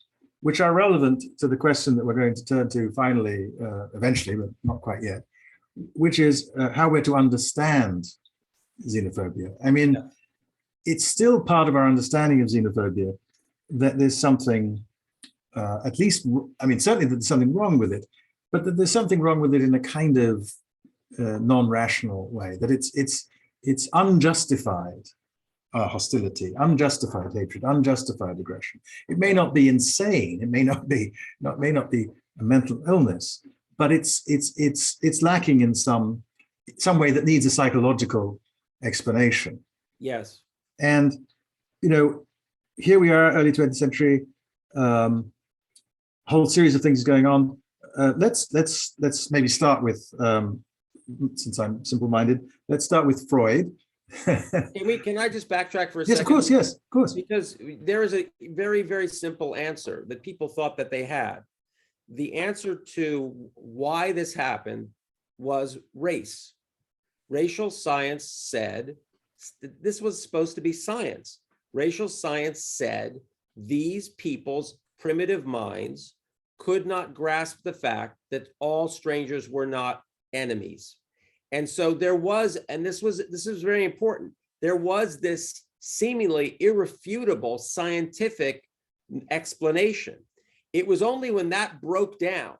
which are relevant to the question that we're going to turn to finally, eventually, but not quite yet, which is how we're to understand xenophobia. It's still part of our understanding of xenophobia that there's something, certainly that there's something wrong with it, but that there's something wrong with it in a kind of non-rational way, that it's unjustified hostility, unjustified hatred, unjustified aggression. It may not be insane, it may not be a mental illness, but it's lacking in some way that needs a psychological explanation. Yes. And here we are, early 20th century, whole series of things going on. Let's maybe start with, since I'm simple-minded, let's start with Freud. Can I just backtrack for a second? Yes, of course. Because there is a very, very simple answer that people thought that they had. The answer to why this happened was race. Racial science said this was supposed to be science. racial science said these people's primitive minds could not grasp the fact that all strangers were not enemies. And so there was, and this is very important, there was this seemingly irrefutable scientific explanation. It was only when that broke down,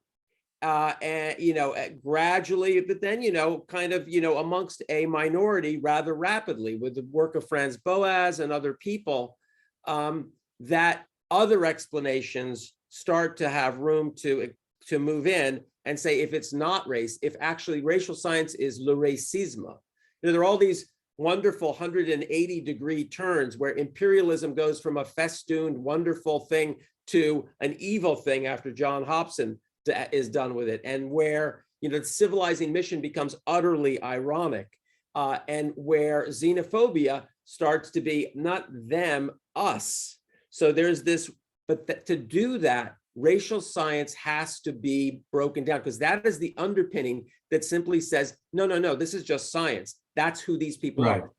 and gradually, but then kind of amongst a minority rather rapidly with the work of Franz Boas and other people, that other explanations start to have room to move in and say, if it's not race, if actually racial science is le racisme. There are all these wonderful 180-degree turns where imperialism goes from a festooned, wonderful thing to an evil thing after John Hobson is done with it, and where the civilizing mission becomes utterly ironic, and where xenophobia starts to be not them, us. So there's this, but to do that, racial science has to be broken down, because that is the underpinning that simply says, no, this is just science. That's who these people are.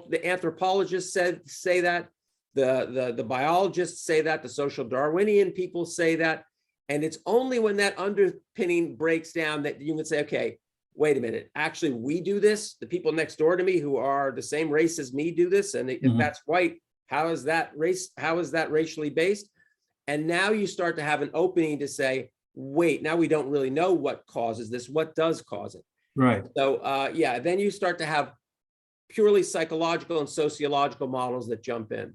The anthropologists say that, the biologists say that, the social Darwinian people say that. And it's only when that underpinning breaks down that you can say, okay, wait a minute, actually we do this, the people next door to me who are the same race as me do this, and if that's white, how is that racially based? And now you start to have an opening to say, wait, now we don't really know what causes this, what does cause it? Right. So then you start to have purely psychological and sociological models that jump in.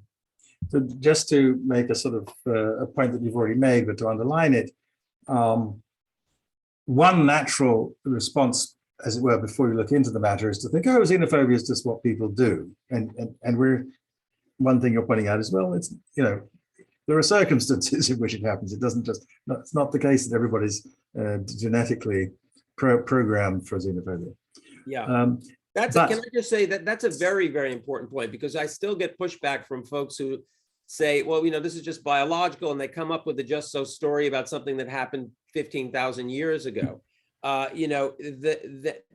So just to make a sort of a point that you've already made, but to underline it, one natural response, as it were, before you look into the matter is to think, oh, xenophobia is just what people do. And we're, one thing you're pointing out is, well, it's, there are circumstances in which it happens. It doesn't just, it's not the case that everybody's genetically programmed for xenophobia. Yeah. Can I just say that that's a very, very important point, because I still get pushback from folks who say, well, this is just biological, and they come up with a just so story about something that happened 15,000 years ago.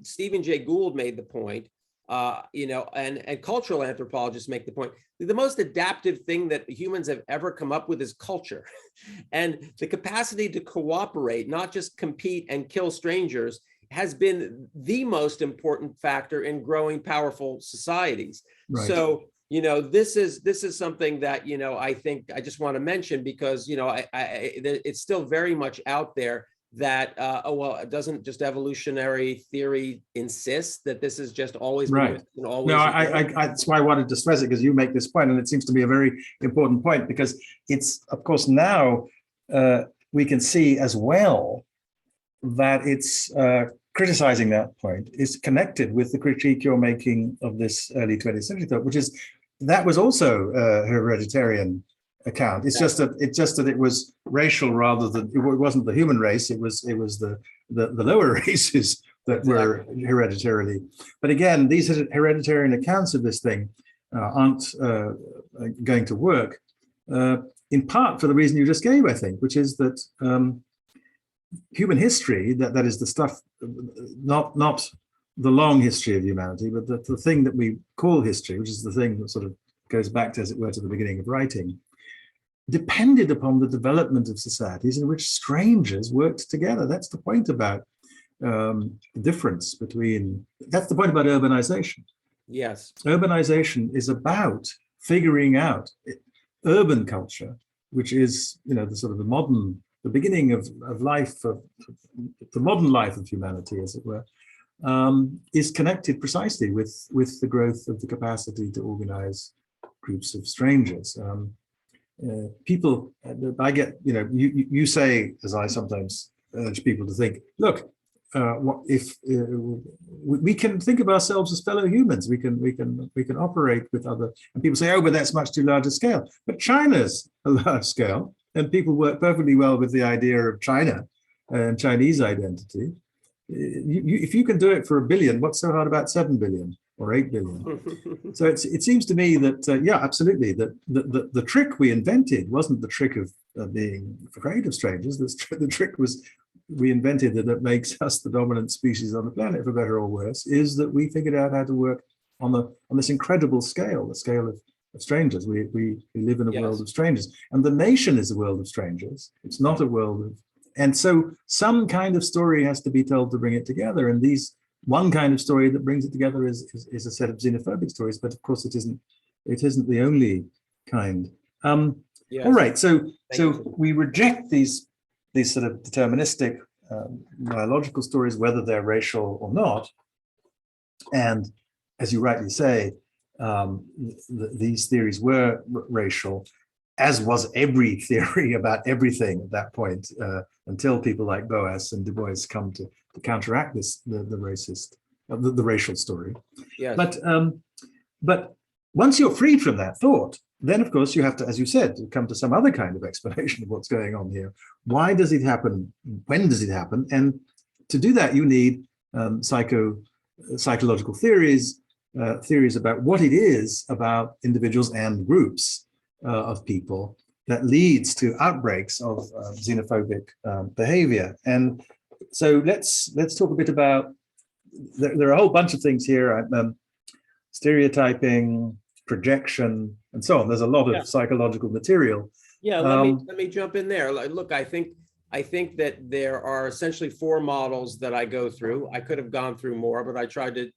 Stephen Jay Gould made the point, and cultural anthropologists make the point, the most adaptive thing that humans have ever come up with is culture. And the capacity to cooperate, not just compete and kill strangers, has been the most important factor in growing powerful societies. Right. So, this is something that, I think I just want to mention, because, it's still very much out there that, doesn't just evolutionary theory insist that this is just always right? Always that's why I wanted to stress it, because you make this point, and it seems to be a very important point, because it's, of course, now we can see as well that it's criticizing that point is connected with the critique you're making of this early 20th century thought, which is that was also a hereditarian account. It's just that it was racial rather than, it wasn't the human race. It was the lower races that were hereditarily. But again, these hereditarian accounts of this thing aren't going to work, in part for the reason you just gave, I think, which is that human history, that is the stuff, not the long history of humanity, but the thing that we call history, which is the thing that sort of goes back, as it were, to the beginning of writing, depended upon the development of societies in which strangers worked together. That's the point about the difference between, that's the point about urbanization. Yes. Urbanization is about figuring out urban culture, which is, the sort of the beginning of life, of the modern life of humanity, as it were, is connected precisely with the growth of the capacity to organize groups of strangers. People, I get, you say, as I sometimes urge people to think, look, what if we can think of ourselves as fellow humans? We can operate with other, and people say, oh, but that's much too large a scale. But China's a large scale, and people work perfectly well with the idea of China and Chinese identity. If you can do it for 1 billion, what's so hard about 7 billion or 8 billion? So it seems to me that, yeah, absolutely, that the trick we invented wasn't the trick of being afraid of strangers. The trick was, we invented that makes us the dominant species on the planet, for better or worse, is that we figured out how to work on this incredible scale, the scale of strangers. We live in a world Yes. of strangers, and the nation is a world of strangers. It's not a world of, and so some kind of story has to be told to bring it together. And one kind of story that brings it together is a set of xenophobic stories, but of course it isn't the only kind. Yes. All right, so Thank you. we reject these sort of deterministic biological stories, whether they're racial or not. And as you rightly say, these theories were racial, as was every theory about everything at that point, until people like Boas and Du Bois come to counteract the racial story. Yes. But once you're freed from that thought, then of course you have to, as you said, come to some other kind of explanation of what's going on here. Why does it happen? When does it happen? And to do that, you need psychological theories, theories about what it is about individuals and groups of people that leads to outbreaks of xenophobic behavior. And so let's talk a bit about, there are a whole bunch of things here, stereotyping, projection, and so on. There's a lot of psychological material. Yeah, let me jump in there. Look, I think that there are essentially 4 models that I go through. I could have gone through more, but I tried to,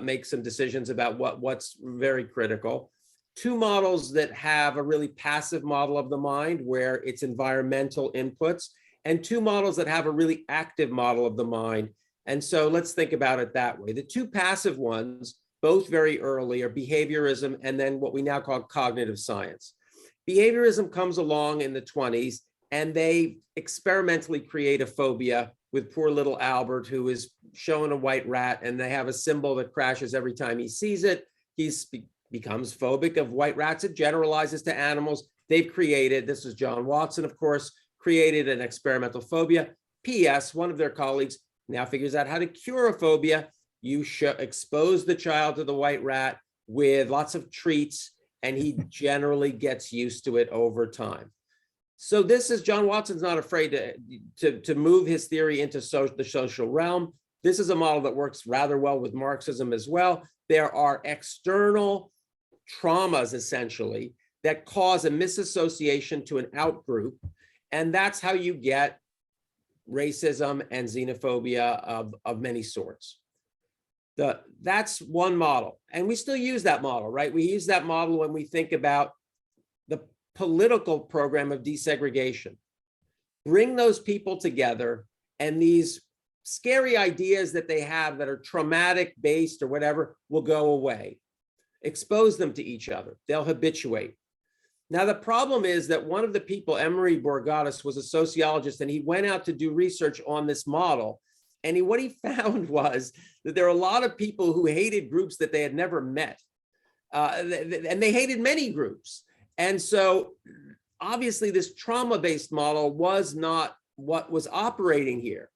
make some decisions about what's very critical. 2 models that have a really passive model of the mind, where it's environmental inputs, and 2 models that have a really active model of the mind. And so let's think about it that way. The 2 passive ones, both very early, are behaviorism and then what we now call cognitive science. Behaviorism comes along in the 20s, and they experimentally create a phobia with poor little Albert, who is shown a white rat, and they have a symbol that crashes every time he sees it. He becomes phobic of white rats. It generalizes to animals. They've created, this is John Watson, of course, created an experimental phobia. P.S. One of their colleagues now figures out how to cure a phobia. You expose the child to the white rat with lots of treats, and he generally gets used to it over time. So this is, John Watson's not afraid to move his theory into the social realm. This is a model that works rather well with Marxism as well. There are external traumas, essentially, that cause a misassociation to an outgroup, and that's how you get racism and xenophobia of many sorts. That's one model, and we still use that model, right? We use that model when we think about the political program of desegregation. Bring those people together, and these scary ideas that they have that are traumatic based or whatever will go away. Expose them to each other. They'll habituate. Now, the problem is that one of the people, Emery Borgatis, was a sociologist, and he went out to do research on this model. And what he found was that there are a lot of people who hated groups that they had never met. And they hated many groups. And so obviously this trauma-based model was not what was operating here.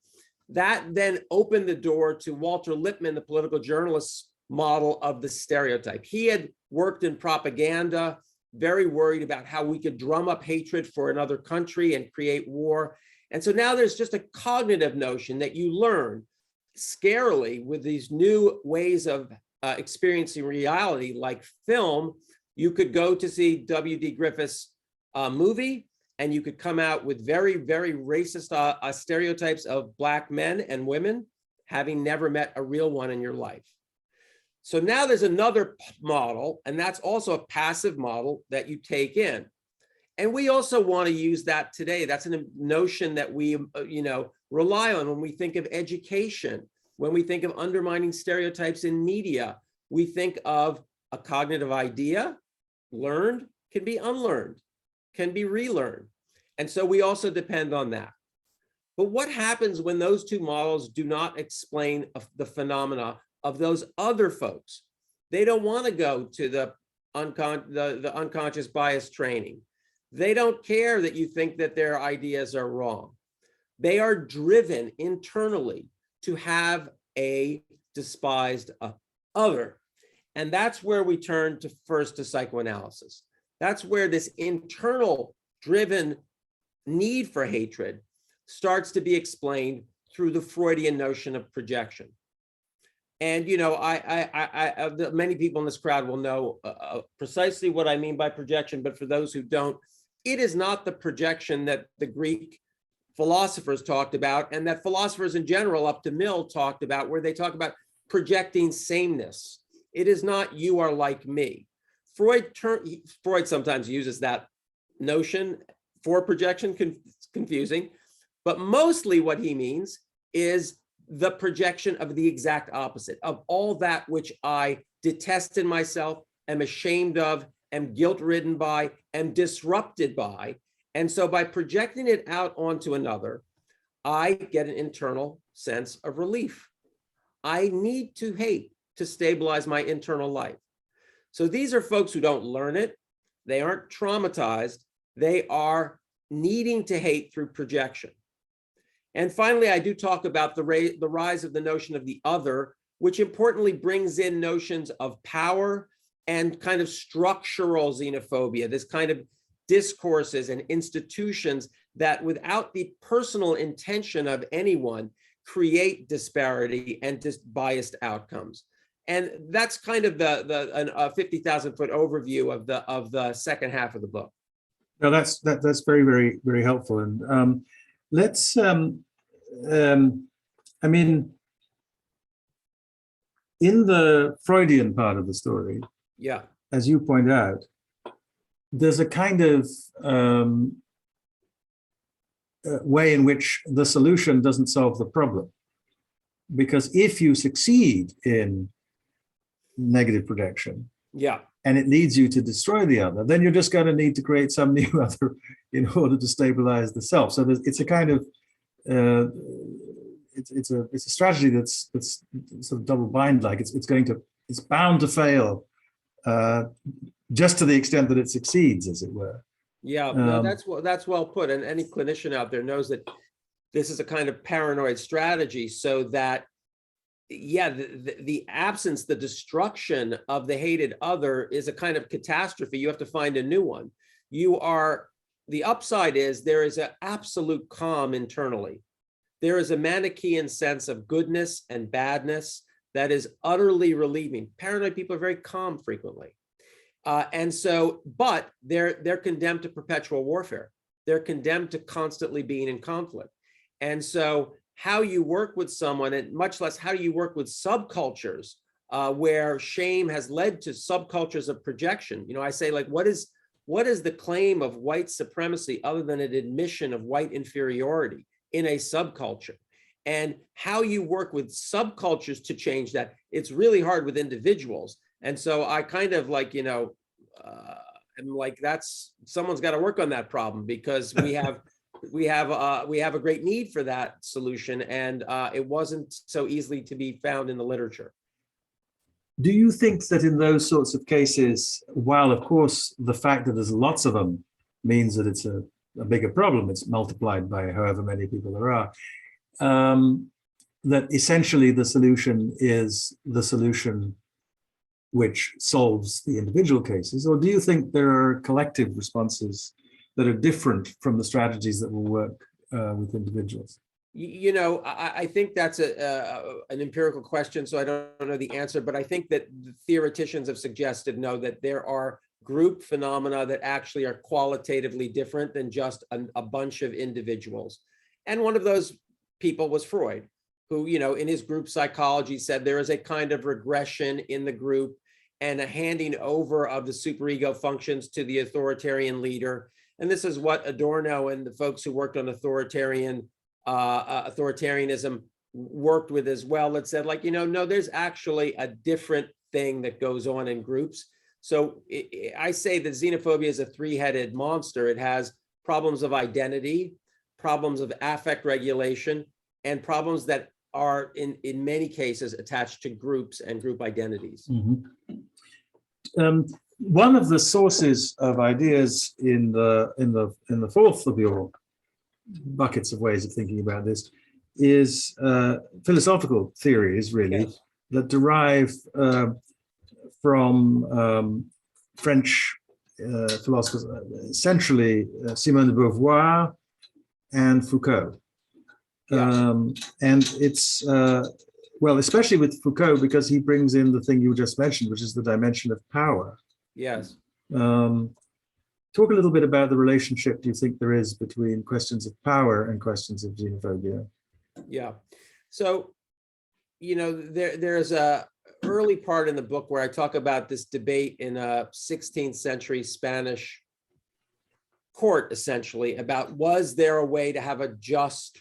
That then opened the door to Walter Lippmann, the political journalist's model of the stereotype. He had worked in propaganda, very worried about how we could drum up hatred for another country and create war. And so now there's just a cognitive notion that you learn scarily with these new ways of experiencing reality, like film. You could go to see W.D. Griffith's movie, and you could come out with very, very racist stereotypes of Black men and women, having never met a real one in your life. So now there's another model, and that's also a passive model that you take in. And we also want to use that today. That's a notion that we, rely on when we think of education, when we think of undermining stereotypes in media. We think of a cognitive idea, learned, can be unlearned, can be relearned. And so we also depend on that. But what happens when those 2 models do not explain the phenomena of those other folks? They don't want to go to the unconscious bias training. They don't care that you think that their ideas are wrong. They are driven internally to have a despised other. And that's where we turn first to psychoanalysis. That's where this internal driven need for hatred starts to be explained through the Freudian notion of projection. And, you know, many people in this crowd will know precisely what I mean by projection, but for those who don't, it is not the projection that the Greek philosophers talked about and that philosophers in general up to Mill talked about, where they talk about projecting sameness. It is not you are like me. Freud sometimes uses that notion for projection, confusing, but mostly what he means is the projection of the exact opposite of all that which I detest in myself, am ashamed of, am guilt-ridden by, am disrupted by. And so by projecting it out onto another, I get an internal sense of relief. I need to hate to stabilize my internal life. So these are folks who don't learn it. They aren't traumatized. They are needing to hate through projection. And finally, I do talk about the rise of the notion of the other, which importantly brings in notions of power and kind of structural xenophobia, this kind of discourses and institutions that without the personal intention of anyone create disparity and biased outcomes. And that's kind of a 50,000-foot overview of the second half of the book. No, that's very, very, very helpful. And let's, I mean, in the Freudian part of the story, yeah, as you point out, there's a kind of way in which the solution doesn't solve the problem. Because if you succeed in negative projection, yeah, and it leads you to destroy the other, then you're just going to need to create some new other in order to stabilize the self. So it's a kind of it's a strategy that's sort of double bind like. It's bound to fail, just to the extent that it succeeds, as it were. yeah. No, that's well put. And any clinician out there knows that this is a kind of paranoid strategy, so that, yeah, the absence, the destruction of the hated other is a kind of catastrophe. You have to find a new one. The upside is there is an absolute calm internally. There is a Manichaean sense of goodness and badness that is utterly relieving. Paranoid people are very calm frequently. And so, but they're condemned to perpetual warfare. They're condemned to constantly being in conflict. And so how you work with someone, and much less how you work with subcultures where shame has led to subcultures of projection. You know, I say, like, what is the claim of white supremacy other than an admission of white inferiority in a subculture? And how you work with subcultures to change that, it's really hard with individuals. And so I kind of like, you know, I'm like, someone's got to work on that problem, because we have a great need for that solution, and it wasn't so easily to be found in the literature. Do you think that in those sorts of cases, while of course the fact that there's lots of them means that it's a bigger problem, it's multiplied by however many people there are, that essentially the solution is the solution which solves the individual cases? Or do you think there are collective responses that are different from the strategies that will work with individuals? You know, I think that's an empirical question, so I don't know the answer, but I think that the theoreticians have suggested, no, that there are group phenomena that actually are qualitatively different than just a bunch of individuals. And one of those people was Freud, who, you know, in his group psychology said there is a kind of regression in the group and a handing over of the superego functions to the authoritarian leader. And this is what Adorno and the folks who worked on authoritarianism worked with as well. That said, like, you know, no, there's actually a different thing that goes on in groups. So I say that xenophobia is a three-headed monster. It has problems of identity, problems of affect regulation, and problems that are in many cases attached to groups and group identities. Mm-hmm. One of the sources of ideas in the fourth of your buckets of ways of thinking about this is philosophical theories, really, yes, that derive from French philosophers, essentially Simone de Beauvoir and Foucault. Yes. And it's Well, especially with Foucault, because he brings in the thing you just mentioned, which is the dimension of power. Yes. Talk a little bit about the relationship you think there is between questions of power and questions of xenophobia. Yeah. So, there's a early part in the book where I talk about this debate in a 16th century Spanish court, essentially, about was there a way to have a just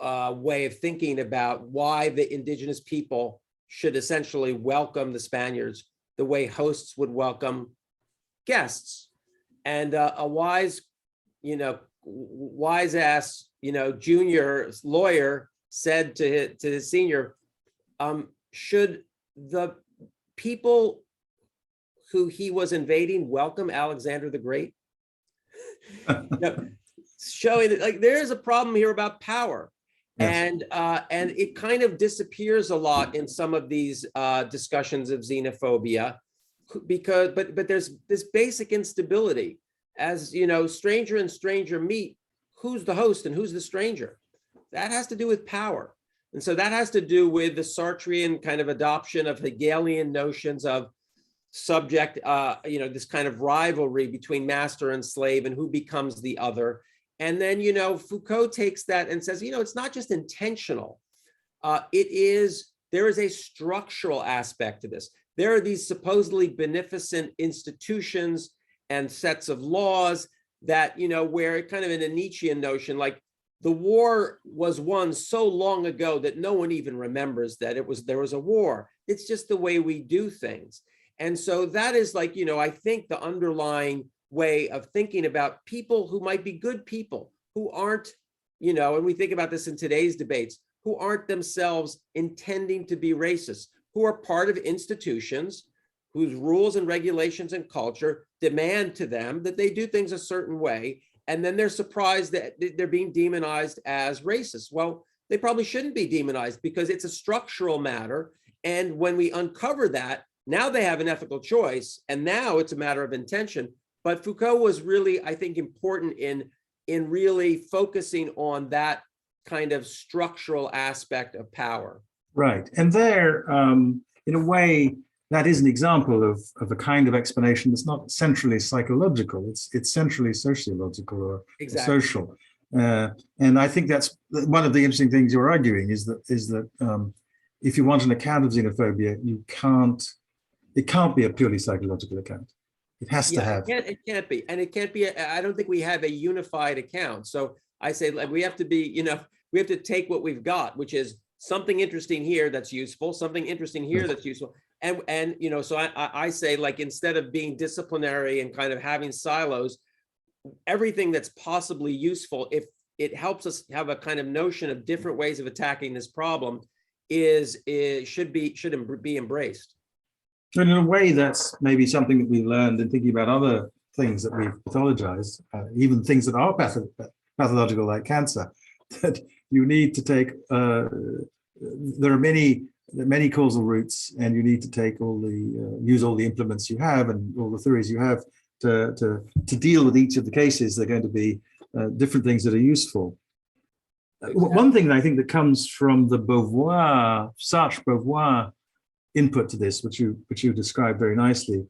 way of thinking about why the indigenous people should essentially welcome the Spaniards the way hosts would welcome guests. And a wise, wise ass, junior lawyer said to his senior, should the people who he was invading welcome Alexander the Great? Showing that like there is a problem here about power. Yes. And it kind of disappears a lot in some of these discussions of xenophobia, because but there's this basic instability. As stranger and stranger meet, who's the host and who's the stranger? That has to do with power. And so that has to do with the Sartrean kind of adoption of Hegelian notions of subject, this kind of rivalry between master and slave and who becomes the other. And then, Foucault takes that and says, it's not just intentional. There is a structural aspect to this. There are these supposedly beneficent institutions and sets of laws that, where kind of in a Nietzschean notion, like the war was won so long ago that no one even remembers that there was a war. It's just the way we do things. And so that is like, I think the underlying way of thinking about people who might be good people, who aren't, and we think about this in today's debates, who aren't themselves intending to be racist, who are part of institutions whose rules and regulations and culture demand to them that they do things a certain way. And then they're surprised that they're being demonized as racist. Well, they probably shouldn't be demonized because it's a structural matter. And when we uncover that, now they have an ethical choice. And now it's a matter of intention. But Foucault was really, I think, important in really focusing on that kind of structural aspect of power. Right. And there, in a way, that is an example of a kind of explanation that's not centrally psychological. It's centrally sociological or social. And I think that's one of the interesting things you're arguing is that if you want an account of xenophobia, it can't be a purely psychological account. It has to have. It can't be. And it can't be, I don't think we have a unified account. So I say, like, we have to be, we have to take what we've got, which is something interesting here that's useful, something interesting here that's useful. And so I say, like, instead of being disciplinary and kind of having silos, everything that's possibly useful, if it helps us have a kind of notion of different ways of attacking this problem, should be embraced. And in a way, that's maybe something that we learned in thinking about other things that we've pathologized, even things that are pathological, like cancer, that you need to take, there are many causal routes, and you need to take use all the implements you have and all the theories you have to deal with each of the cases. They're going to be different things that are useful. Exactly. One thing that I think that comes from the Sartre Beauvoir input to this, which you described very nicely,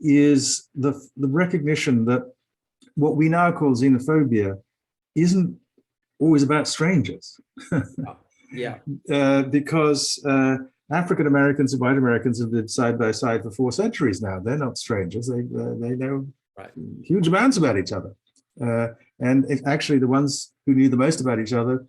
is the recognition that what we now call xenophobia isn't always about strangers. Yeah. Because African Americans and white Americans have lived side by side for 4 centuries now. They're not strangers. They know huge amounts about each other. And actually, the ones who knew the most about each other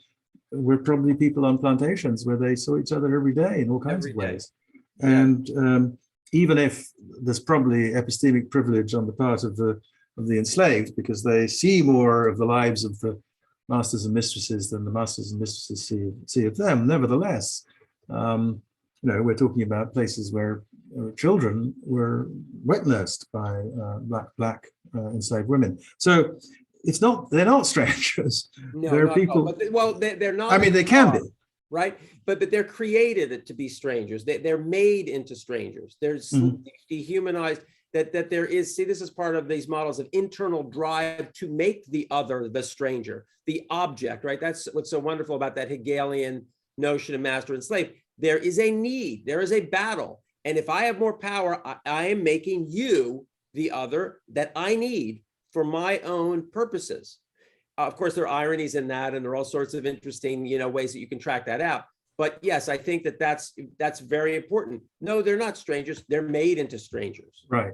were probably people on plantations where they saw each other every day in all kinds of ways. Yeah. And even if there's probably epistemic privilege on the part of the enslaved, because they see more of the lives of the masters and mistresses than the masters and mistresses see of them. Nevertheless, we're talking about places where children were wet nursed by black enslaved women. So they're not strangers. No, they're people. They're not. I mean, they can be. Right, but they're created to be strangers. They're made into strangers. They're dehumanized. That there is, see, this is part of these models of internal drive to make the other the stranger, the object, right? That's what's so wonderful about that Hegelian notion of master and slave. There is a need, there is a battle. And if I have more power, I am making you the other that I need for my own purposes. Of course, there are ironies in that, and there are all sorts of interesting, ways that you can track that out. But yes, I think that that's very important. No, they're not strangers. They're made into strangers. Right.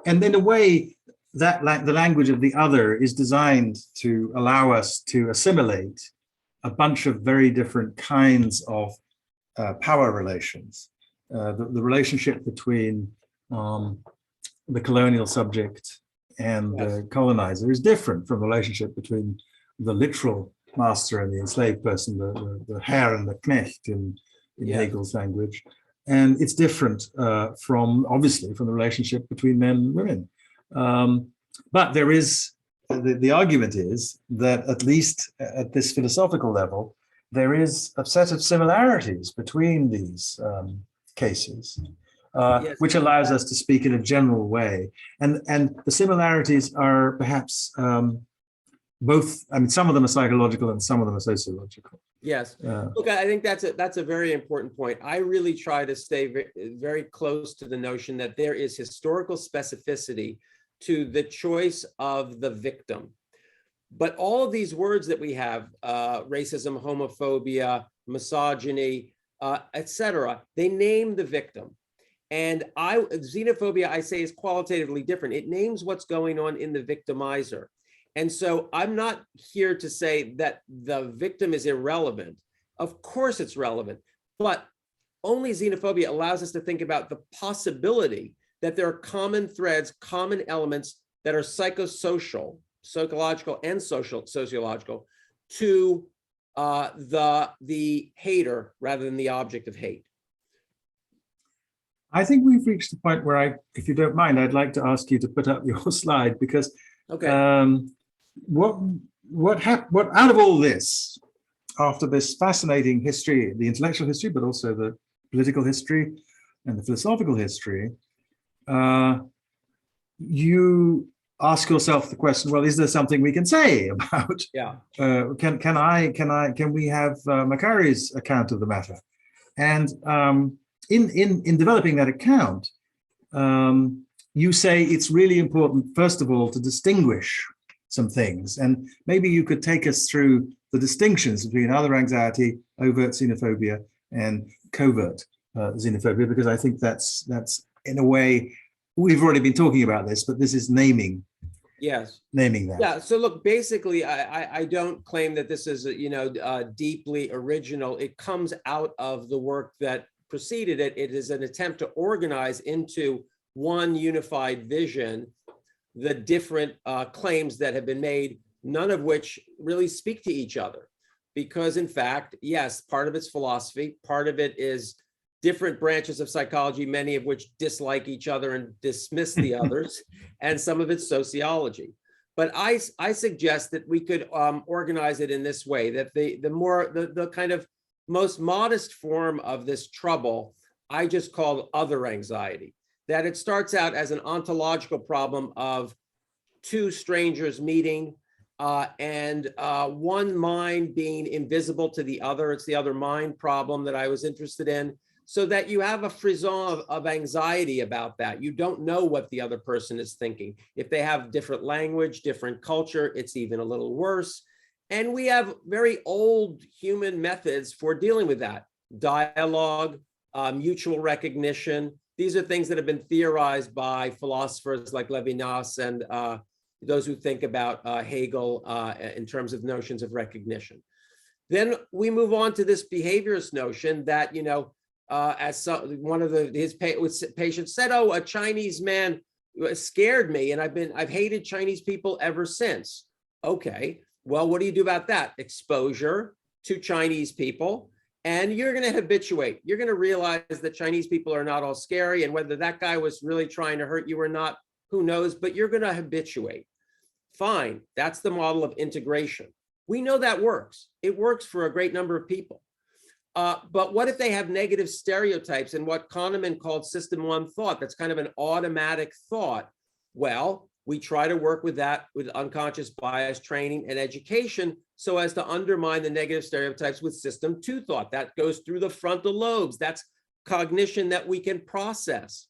And in a way, that the language of the other is designed to allow us to assimilate a bunch of very different kinds of power relations. The relationship between the colonial subject and the colonizer is different from the relationship between the literal master and the enslaved person, the Herr and the Knecht in Hegel's language. And it's different obviously from the relationship between men and women. But there is, the argument is that at least at this philosophical level, there is a set of similarities between these cases, which allows us to speak in a general way. And the similarities are perhaps both, some of them are psychological and some of them are sociological. Yes. Look, I think that's a very important point. I really try to stay very, very close to the notion that there is historical specificity to the choice of the victim. But all of these words that we have, racism, homophobia, misogyny, etc., they name the victim. And xenophobia, I say, is qualitatively different. It names what's going on in the victimizer. And so I'm not here to say that the victim is irrelevant. Of course it's relevant, but only xenophobia allows us to think about the possibility that there are common threads, common elements that are psychosocial, psychological and sociological to the hater rather than the object of hate. I think we've reached the point where if you don't mind, I'd like to ask you to put up your slide, because what out of all this, after this fascinating history, the intellectual history, but also the political history and the philosophical history, you ask yourself the question, well, is there something we can say about? Yeah. Can we have Makari's account of the matter? And in developing that account, you say it's really important, first of all, to distinguish some things. And maybe you could take us through the distinctions between other anxiety, overt xenophobia, and covert xenophobia, because I think that's in a way, we've already been talking about this, but this is naming. Yes. Naming that. Yeah. So look, basically, I don't claim that this is, deeply original. It comes out of the work that preceded it. It is an attempt to organize into one unified vision the different claims that have been made, none of which really speak to each other. Because in fact, yes, part of it's philosophy, part of it is different branches of psychology, many of which dislike each other and dismiss the others, and some of it's sociology. But I suggest that we could organize it in this way, that the kind of most modest form of this trouble, I just call other anxiety, that it starts out as an ontological problem of two strangers meeting and one mind being invisible to the other. It's the other mind problem that I was interested in, so that you have a frisson of anxiety about that. You don't know what the other person is thinking. If they have different language, different culture, it's even a little worse. And we have very old human methods for dealing with that. Dialogue, mutual recognition. These are things that have been theorized by philosophers like Levinas and those who think about Hegel in terms of notions of recognition. Then we move on to this behaviorist notion that, as one of his patients said, oh, a Chinese man scared me and I've hated Chinese people ever since. Okay, well, what do you do about that? Exposure to Chinese people. And you're going to habituate. You're going to realize that Chinese people are not all scary, and whether that guy was really trying to hurt you or not, who knows, but you're going to habituate. Fine, that's the model of integration. We know that works. It works for a great number of people. But what if they have negative stereotypes and what Kahneman called system one thought? That's kind of an automatic thought. Well, we try to work with that with unconscious bias training and education so as to undermine the negative stereotypes with system 2 thought. That goes through the frontal lobes. That's cognition that we can process.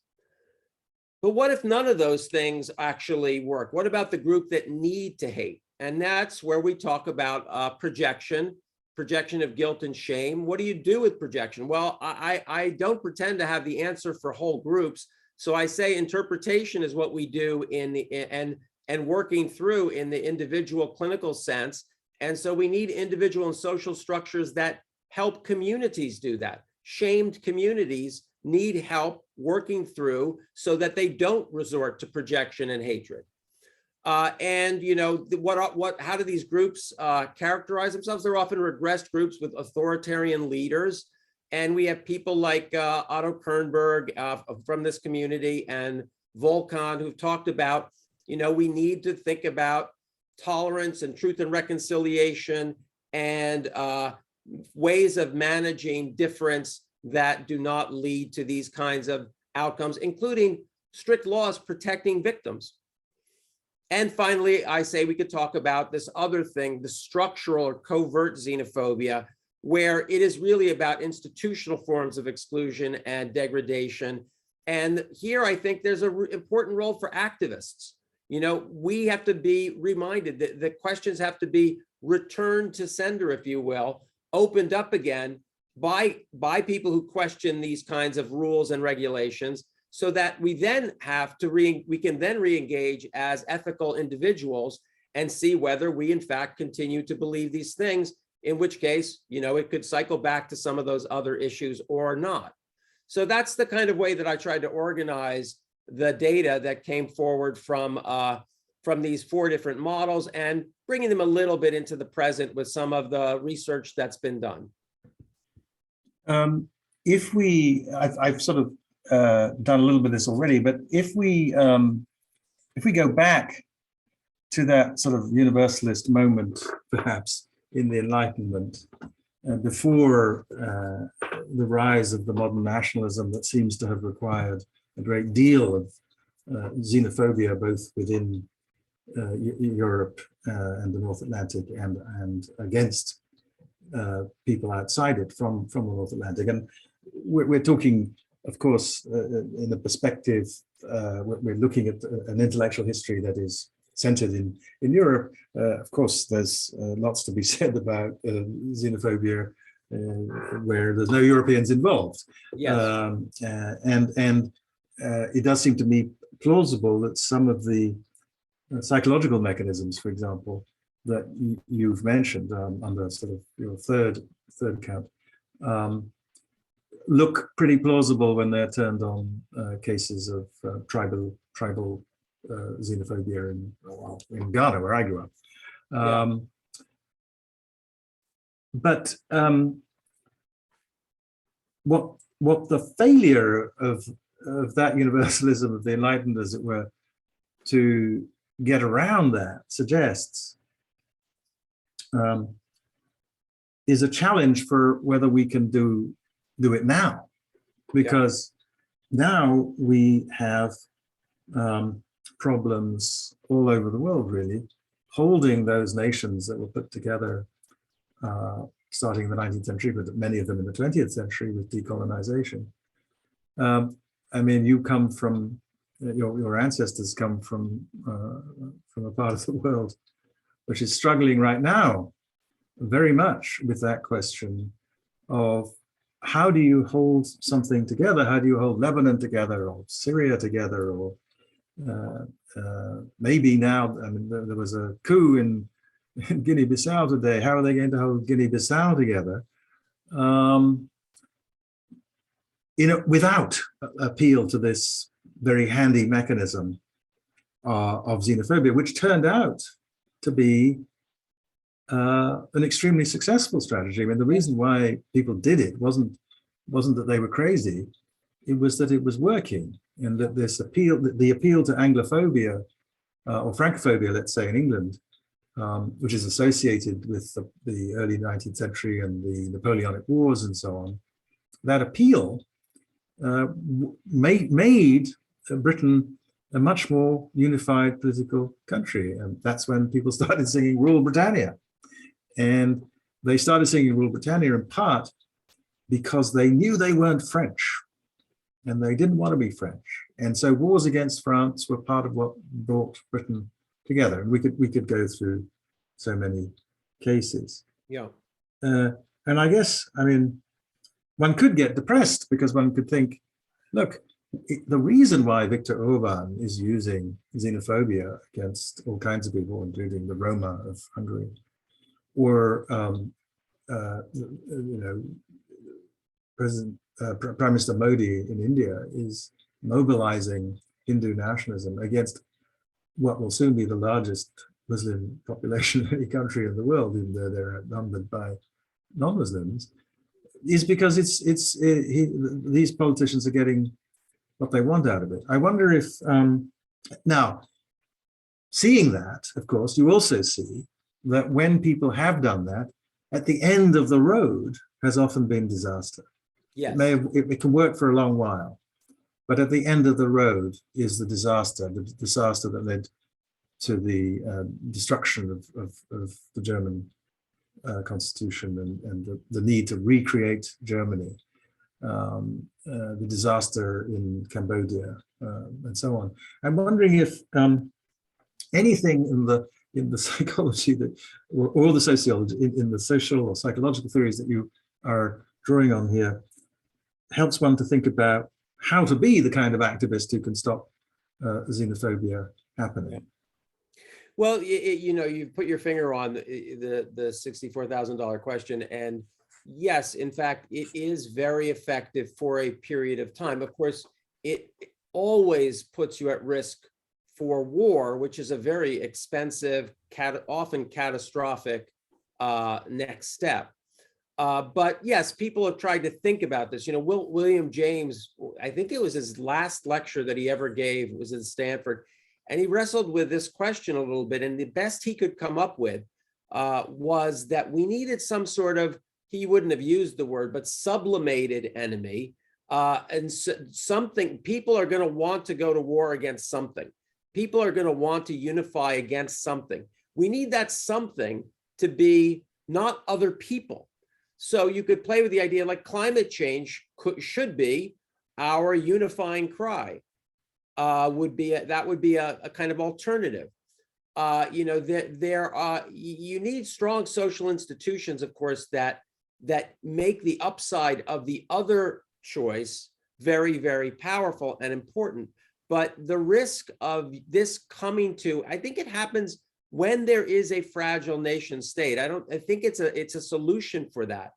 But what if none of those things actually work? What about the group that need to hate? And that's where we talk about projection of guilt and shame. What do you do with projection? Well, I don't pretend to have the answer for whole groups. So I say interpretation is what we do and working through in the individual clinical sense. And so we need individual and social structures that help communities do that. Shamed communities need help working through so that they don't resort to projection and hatred. And you know, how do these groups characterize themselves? They're often regressed groups with authoritarian leaders. And we have people like Otto Kernberg from this community and Volkan who've talked about, you know, we need to think about tolerance and truth and reconciliation and ways of managing difference that do not lead to these kinds of outcomes, including strict laws protecting victims. And finally, I say we could talk about this other thing, the structural or covert xenophobia, where it is really about institutional forms of exclusion and degradation. And here I think there's an important role for activists. You know, we have to be reminded that the questions have to be returned to sender, if you will, opened up again by people who question these kinds of rules and regulations, so that we then have to we can then re-engage as ethical individuals and see whether we in fact continue to believe these things, in which case, you know, it could cycle back to some of those other issues or not. So that's the kind of way that I tried to organize the data that came forward from these 4 different models and bringing them a little bit into the present with some of the research that's been done. I've sort of done a little bit of this already, but if we go back to that sort of universalist moment, perhaps in the Enlightenment, before the rise of the modern nationalism that seems to have required a great deal of xenophobia, both within Europe and the North Atlantic and against people outside it from the North Atlantic. And we're talking, of course, in a perspective, we're looking at an intellectual history that is centered in Europe. Of course, there's lots to be said about xenophobia where there's no Europeans involved. Yes. And it does seem to me plausible that some of the psychological mechanisms, for example, that you've mentioned under sort of your third count, look pretty plausible when they're turned on cases of tribal xenophobia in Ghana, where I grew up. But what the failure of that universalism of the Enlightened, as it were, to get around that suggests is a challenge for whether we can do it now, because now we have problems all over the world, really, holding those nations that were put together starting in the 19th century, but many of them in the 20th century with decolonization. I mean, you come from, your ancestors come from a part of the world which is struggling right now very much with that question of how do you hold something together? How do you hold Lebanon together, or Syria together, or maybe now, I mean, there was a coup in Guinea-Bissau today. How are they going to hold Guinea-Bissau together? Without appeal to this very handy mechanism of xenophobia, which turned out to be an extremely successful strategy. I mean, the reason why people did it wasn't that they were crazy; it was that it was working, and that this appeal, the appeal to Anglophobia or Francophobia, let's say in England, which is associated with the early 19th century and the Napoleonic Wars and so on, that appeal made Britain a much more unified political country. And that's when people started singing Rule Britannia. And they started singing Rule Britannia in part because they knew they weren't French and they didn't want to be French. And so wars against France were part of what brought Britain together. And we could go through so many cases. Yeah. And I guess, I mean, one could get depressed because one could think, look, the reason why Viktor Orban is using xenophobia against all kinds of people, including the Roma of Hungary, or Prime Minister Modi in India is mobilizing Hindu nationalism against what will soon be the largest Muslim population in any country in the world, even though they're outnumbered by non-Muslims, is because these politicians are getting what they want out of it. I wonder if, now, seeing that, of course, you also see that when people have done that, at the end of the road has often been disaster. Yes. It can work for a long while, but at the end of the road is the disaster that led to the destruction of the German constitution and the need to recreate Germany, the disaster in Cambodia, and so on. I'm wondering if anything in the psychology that, or the sociology, in the social or psychological theories that you are drawing on here, helps one to think about how to be the kind of activist who can stop xenophobia happening. Well, you put your finger on the $64,000 question, and yes, in fact, it is very effective for a period of time. Of course, it always puts you at risk for war, which is a very expensive, often catastrophic next step. But yes, people have tried to think about this. William James, I think it was his last lecture that he ever gave, was in Stanford, and he wrestled with this question a little bit. And the best he could come up with was that we needed some sort of, he wouldn't have used the word, but sublimated enemy. And something, people are going to want to go to war against something. People are going to want to unify against something. We need that something to be not other people. So you could play with the idea like climate change should be our unifying cry. That would be a kind of alternative. You need strong social institutions, of course, that make the upside of the other choice very, very powerful and important. But the risk of this coming to, I think it happens when there is a fragile nation state. I think it's a solution for that.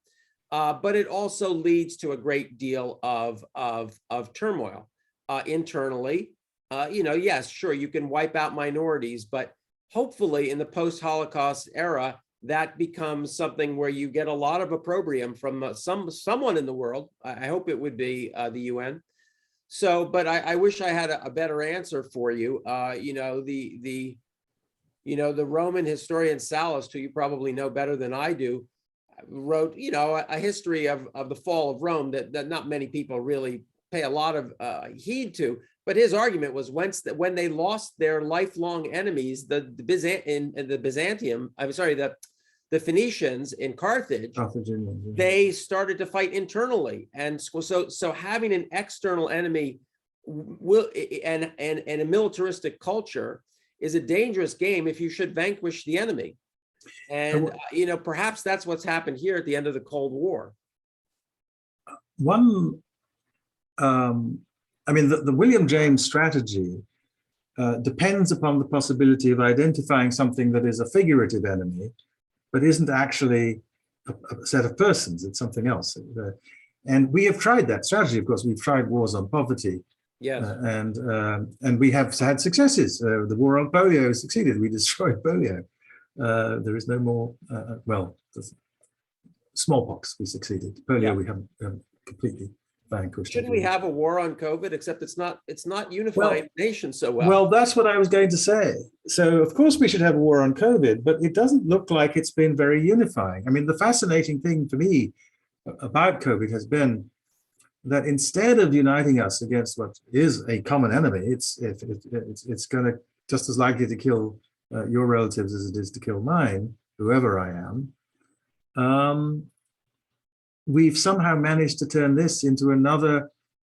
But it also leads to a great deal of turmoil internally. Yes, sure, you can wipe out minorities, but hopefully in the post-Holocaust era, that becomes something where you get a lot of opprobrium from someone in the world. I hope it would be the UN. So, but I wish I had a better answer for you. The Roman historian Sallust, who you probably know better than I do, wrote, a history of the fall of Rome that not many people really pay a lot of heed to. But his argument was when they lost their lifelong enemies, the Phoenicians in Carthage, they started to fight internally, and so having an external enemy and a militaristic culture is a dangerous game if you should vanquish the enemy. And perhaps that's what's happened here at the end of the Cold War. The William James strategy depends upon the possibility of identifying something that is a figurative enemy, but isn't actually a set of persons. It's something else. And we have tried that strategy. Of course, we've tried wars on poverty. Yes. And we have had successes. The war on polio succeeded. We destroyed polio. There is no more, smallpox, we succeeded. Polio, we haven't completely vanquished. Shouldn't we have a war on COVID, except it's not unifying the nation so well? Well, that's what I was going to say. So of course we should have a war on COVID, but it doesn't look like it's been very unifying. I mean, the fascinating thing for me about COVID has been that instead of uniting us against what is a common enemy, it's going to just as likely to kill your relatives as it is to kill mine, whoever I am. We've somehow managed to turn this into another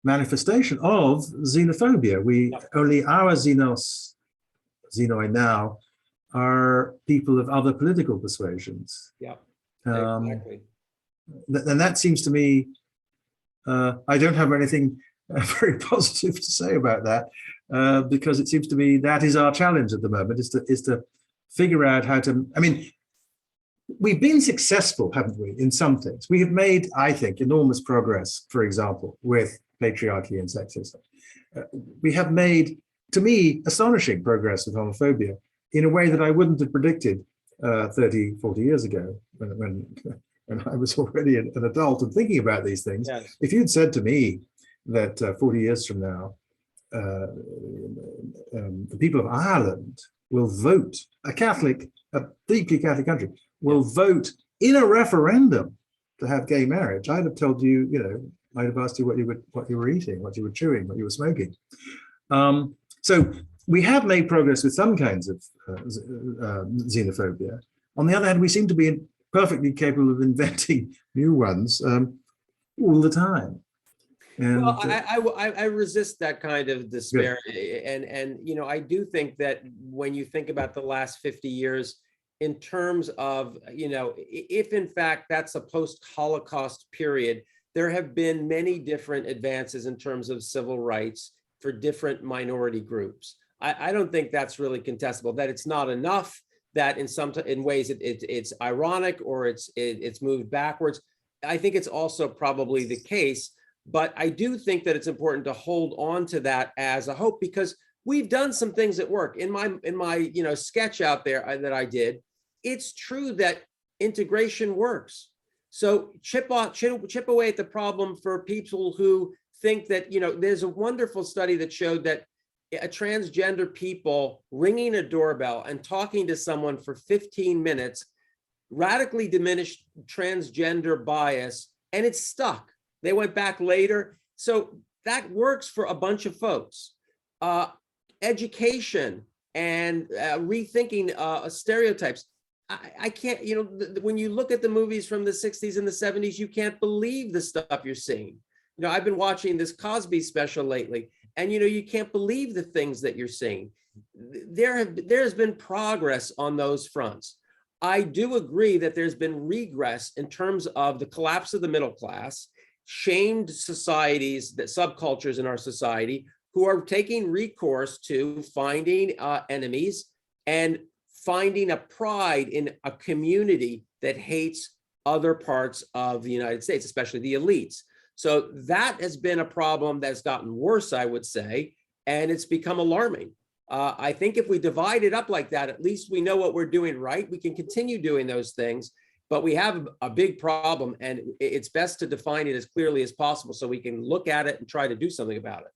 manifestation of xenophobia. Only our xenoi now are people of other political persuasions. Yeah, Um, exactly. And that seems to me, I don't have anything very positive to say about that, because it seems to me that is our challenge at the moment, is to figure out how to, I mean, we've been successful, haven't we, in some things. We have made, I think, enormous progress, for example, with patriarchy and sexism. We have made, to me, astonishing progress with homophobia in a way that I wouldn't have predicted 30, 40 years ago when I was already an adult and thinking about these things. Yes. If you'd said to me that 40 years from now, the people of Ireland will vote, a deeply Catholic country, will vote in a referendum to have gay marriage, I'd have told you, I'd have asked you what you were eating, what you were chewing, what you were smoking. So we have made progress with some kinds of xenophobia. On the other hand, we seem to be perfectly capable of inventing new ones all the time. And, well, I resist that kind of despair, and I do think that when you think about the last 50 years, in terms of if in fact that's a post-Holocaust period, there have been many different advances in terms of civil rights for different minority groups. I don't think that's really contestable. That it's not enough. That in ways it's ironic or it's moved backwards. I think it's also probably the case. But I do think that it's important to hold on to that as a hope, because we've done some things that work. In my sketch out there that I did, it's true that integration works. So chip away at the problem for people who think that, there's a wonderful study that showed that a transgender people ringing a doorbell and talking to someone for 15 minutes radically diminished transgender bias, and it stuck. They went back later. So that works for a bunch of folks. Education and rethinking stereotypes. I can't, when you look at the movies from the 60s and the 70s, you can't believe the stuff you're seeing. I've been watching this Cosby special lately, and you can't believe the things that you're seeing. There's been progress on those fronts. I do agree that there's been regress in terms of the collapse of the middle class, shamed societies, that subcultures in our society, who are taking recourse to finding enemies and finding a pride in a community that hates other parts of the United States, especially the elites. So that has been a problem that's gotten worse, I would say, and it's become alarming. I think if we divide it up like that, at least we know what we're doing right. We can continue doing those things. But we have a big problem, and it's best to define it as clearly as possible so we can look at it and try to do something about it.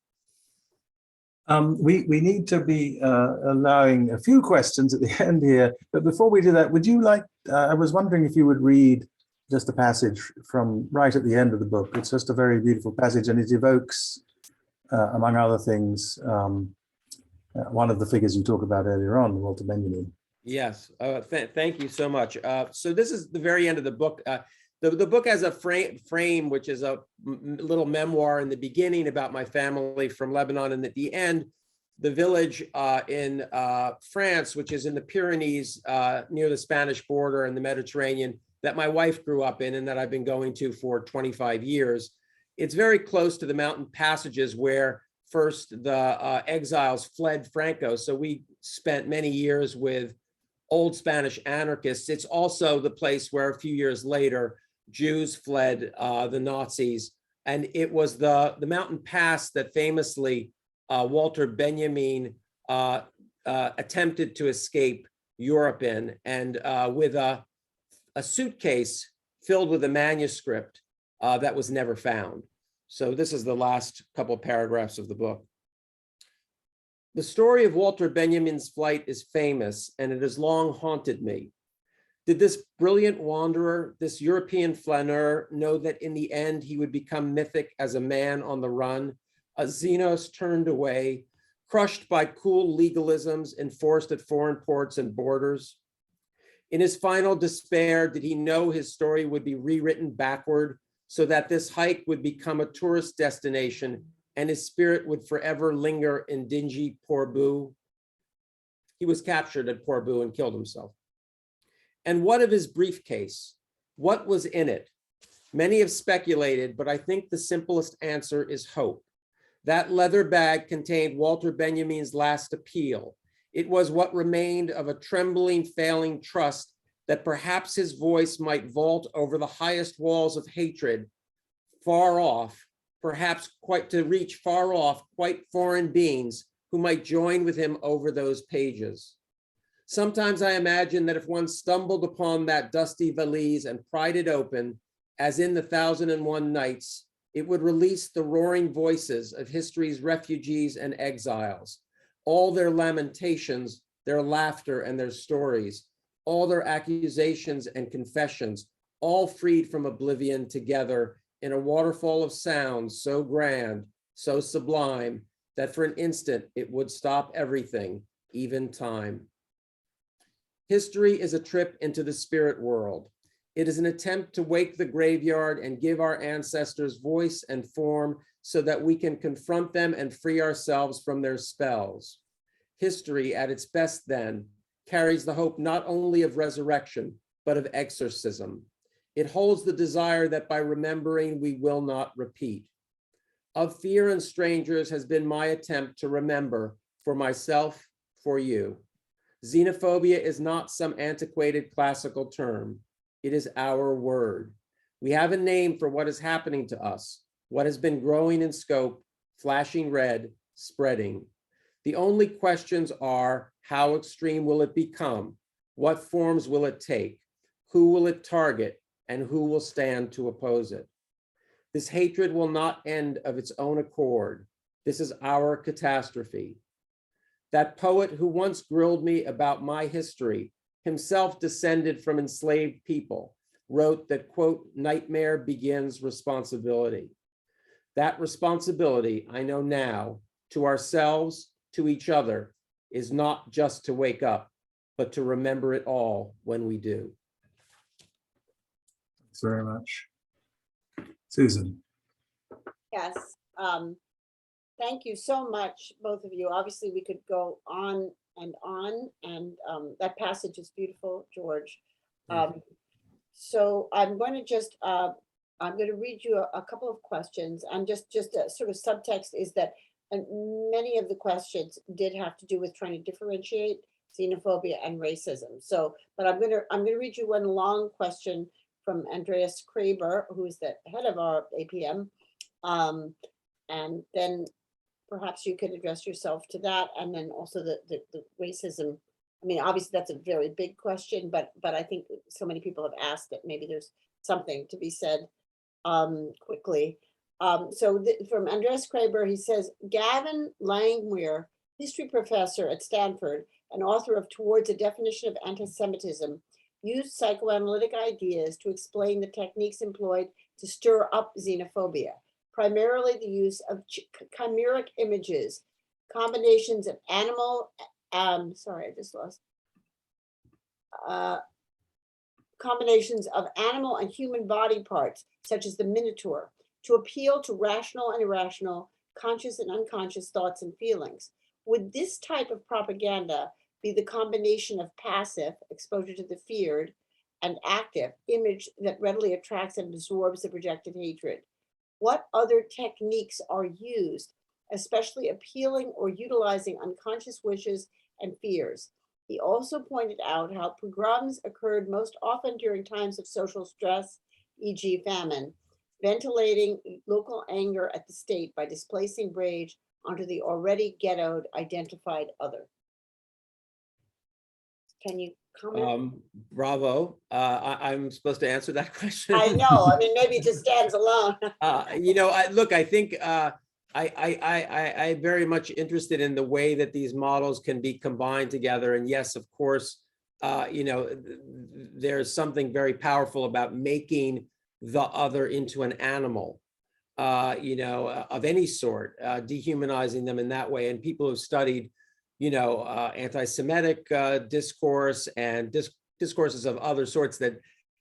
We need to be allowing a few questions at the end here, but before we do that, would you like, I was wondering if you would read just a passage from right at the end of the book. It's just a very beautiful passage, and it evokes, among other things, one of the figures you talked about earlier on, Walter Benjamin. Yes, thank you so much. So this is the very end of the book. The book has a frame, which is a little memoir in the beginning about my family from Lebanon, and at the end, the village in France, which is in the Pyrenees near the Spanish border and the Mediterranean, that my wife grew up in and that I've been going to for 25 years. It's very close to the mountain passages where first the exiles fled Franco. So we spent many years with old Spanish anarchists. It's also the place where a few years later, Jews fled the Nazis. And it was the mountain pass that famously Walter Benjamin attempted to escape Europe in, and with a suitcase filled with a manuscript that was never found. So this is the last couple paragraphs of the book. The story of Walter Benjamin's flight is famous, and it has long haunted me. Did this brilliant wanderer, this European flaneur, know that in the end he would become mythic as a man on the run, a Xenos turned away, crushed by cool legalisms enforced at foreign ports and borders? In his final despair, did he know his story would be rewritten backward so that this hike would become a tourist destination and his spirit would forever linger in dingy Portbou? He was captured at Portbou and killed himself. And what of his briefcase? What was in it? Many have speculated, but I think the simplest answer is hope. That leather bag contained Walter Benjamin's last appeal. It was what remained of a trembling, failing trust that perhaps his voice might vault over the highest walls of hatred, far off, perhaps quite to reach far off, quite foreign beings who might join with him over those pages. Sometimes I imagine that if one stumbled upon that dusty valise and pried it open, as in the 1001 Nights, it would release the roaring voices of history's refugees and exiles, all their lamentations, their laughter and their stories, all their accusations and confessions, all freed from oblivion together in a waterfall of sounds so grand, so sublime, that for an instant it would stop everything, even time. History is a trip into the spirit world. It is an attempt to wake the graveyard and give our ancestors voice and form so that we can confront them and free ourselves from their spells. History, at its best then, carries the hope not only of resurrection, but of exorcism. It holds the desire that by remembering, we will not repeat. Of Fear and Strangers has been my attempt to remember for myself, for you. Xenophobia is not some antiquated classical term. It is our word. We have a name for what is happening to us, what has been growing in scope, flashing red, spreading. The only questions are, how extreme will it become? What forms will it take? Who will it target? And who will stand to oppose it? This hatred will not end of its own accord. This is our catastrophe. That poet who once grilled me about my history, himself descended from enslaved people, wrote that, quote, nightmare begins responsibility. That responsibility, I know now, to ourselves, to each other, is not just to wake up, but to remember it all when we do. Thanks very much. Susan. Yes, thank you so much, both of you. Obviously, we could go on, and that passage is beautiful, George. So I'm going to just, I'm going to read you a couple of questions, and just a sort of subtext is that many of the questions did have to do with trying to differentiate xenophobia and racism. So, but I'm going to read you one long question from Andreas Kraber, who is the head of our APM, and then perhaps you could address yourself to that, and then also the racism. I mean, obviously that's a very big question, but I think so many people have asked that maybe there's something to be said quickly. So from Andreas Kraber, he says, Gavin Langmuir, history professor at Stanford and author of Towards a Definition of Anti-Semitism, used psychoanalytic ideas to explain the techniques employed to stir up xenophobia, primarily the use of chimeric images, combinations of animal, combinations of animal and human body parts, such as the minotaur, to appeal to rational and irrational, conscious and unconscious thoughts and feelings. Would this type of propaganda be the combination of passive exposure to the feared and active image that readily attracts and absorbs the projected hatred? What other techniques are used, especially appealing or utilizing unconscious wishes and fears? He also pointed out how pogroms occurred most often during times of social stress, e.g. famine, ventilating local anger at the state by displacing rage onto the already ghettoed identified other. Can you comment? Bravo. I'm supposed to answer that question. I know. I mean, maybe it just stands alone. I think I'm very much interested in the way that these models can be combined together. And yes, of course, there's something very powerful about making the other into an animal, of any sort, dehumanizing them in that way. And people who've studied, anti-Semitic discourse and discourses of other sorts that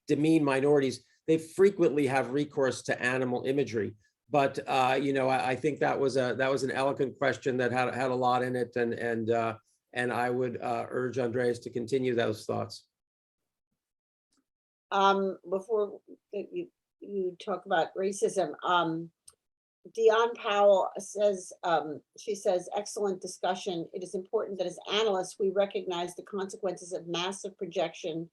demean minorities, they frequently have recourse to animal imagery. But I think that was an eloquent question that had a lot in it, and I would urge Andreas to continue those thoughts. Before you talk about racism, Dion Powell says, she says, excellent discussion. It is important that as analysts, we recognize the consequences of massive projection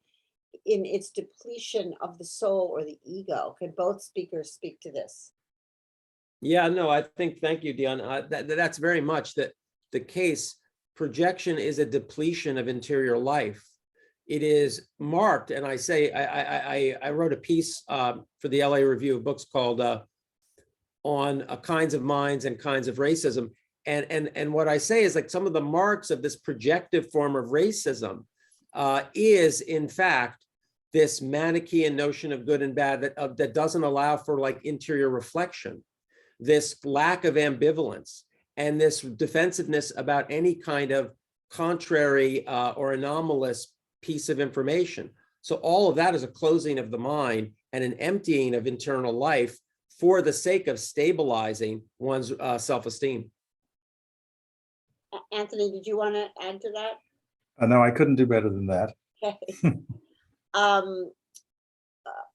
in its depletion of the soul or the ego. Could both speakers speak to this? Yeah, no, I think, thank you, Dion. That's very much the case. Projection is a depletion of interior life. It is marked, and I say, I wrote a piece for the LA Review of Books called on Kinds of Minds and Kinds of Racism. And what I say is, like, some of the marks of this projective form of racism is, in fact, this Manichaean notion of good and bad that doesn't allow for, like, interior reflection, this lack of ambivalence, and this defensiveness about any kind of contrary or anomalous piece of information. So all of that is a closing of the mind and an emptying of internal life for the sake of stabilizing one's self-esteem. Anthony, did you want to add to that? No, I couldn't do better than that. Okay.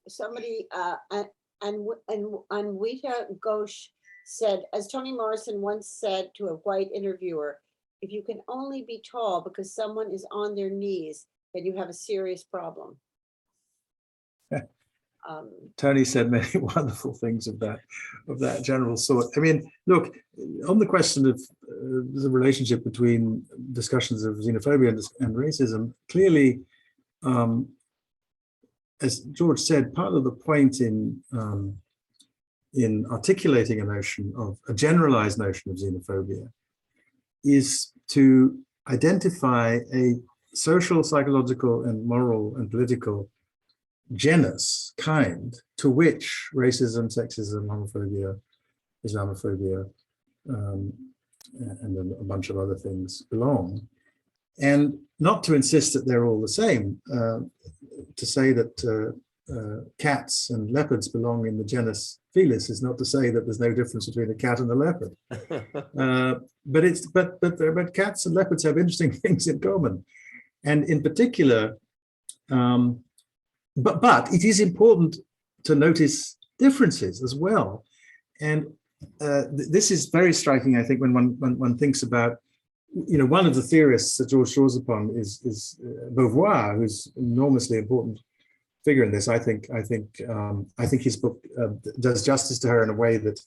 Somebody, Anwita Ghosh said, as Toni Morrison once said to a white interviewer, if you can only be tall because someone is on their knees, then you have a serious problem. Tony said many wonderful things of that general sort. I mean, look, on the question of the relationship between discussions of xenophobia and racism, clearly, as George said, part of the point in articulating a generalized notion of xenophobia is to identify a social, psychological, and moral and political genus, kind, to which racism, sexism, homophobia, Islamophobia, and then a bunch of other things belong. And not to insist that they're all the same, to say that cats and leopards belong in the genus Felis is not to say that there's no difference between a cat and a leopard. But cats and leopards have interesting things in common. And in particular, but it is important to notice differences as well. And this is very striking, I think, when one thinks about, one of the theorists that George draws upon is Beauvoir, who's an enormously important figure in this. I think his book does justice to her in a way that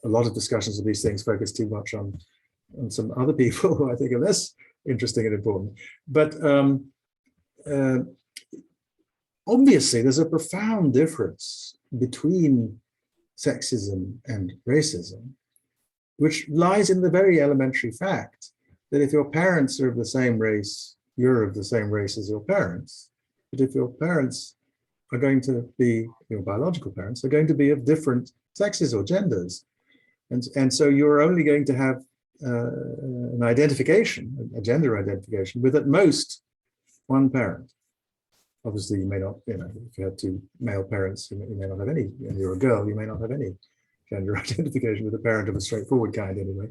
a lot of discussions of these things focus too much on some other people who I think are less interesting and important. But obviously, there's a profound difference between sexism and racism, which lies in the very elementary fact that if your parents are of the same race, you're of the same race as your parents. But if your parents are going to be, your biological parents are going to be of different sexes or genders. And so you're only going to have an identification, a gender identification, with at most one parent. Obviously, you may not, if you have two male parents, you may not have any, and you're a girl, you may not have any gender identification with a parent of a straightforward kind anyway.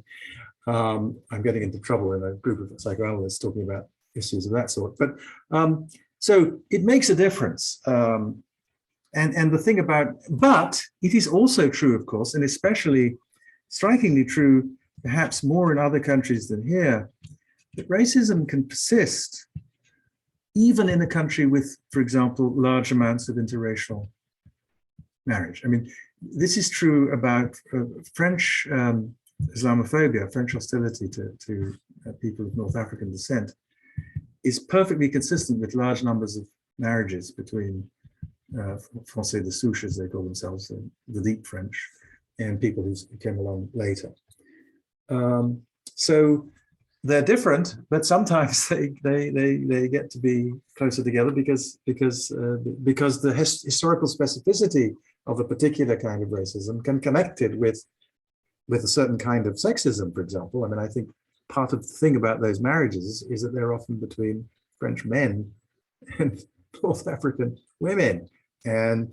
I'm getting into trouble in a group of psychoanalysts talking about issues of that sort. But so it makes a difference. And the thing about, but it is also true, of course, and especially strikingly true, perhaps more in other countries than here, that racism can persist even in a country with, for example, large amounts of interracial marriage. I mean, this is true about French Islamophobia, French hostility to people of North African descent, is perfectly consistent with large numbers of marriages between Français de souche, as they call themselves, the deep French, and people who came along later. So they're different, but sometimes they get to be closer together because the historical specificity of a particular kind of racism can connect it with a certain kind of sexism, for example. I mean, I think part of the thing about those marriages is that they're often between French men and North African women, and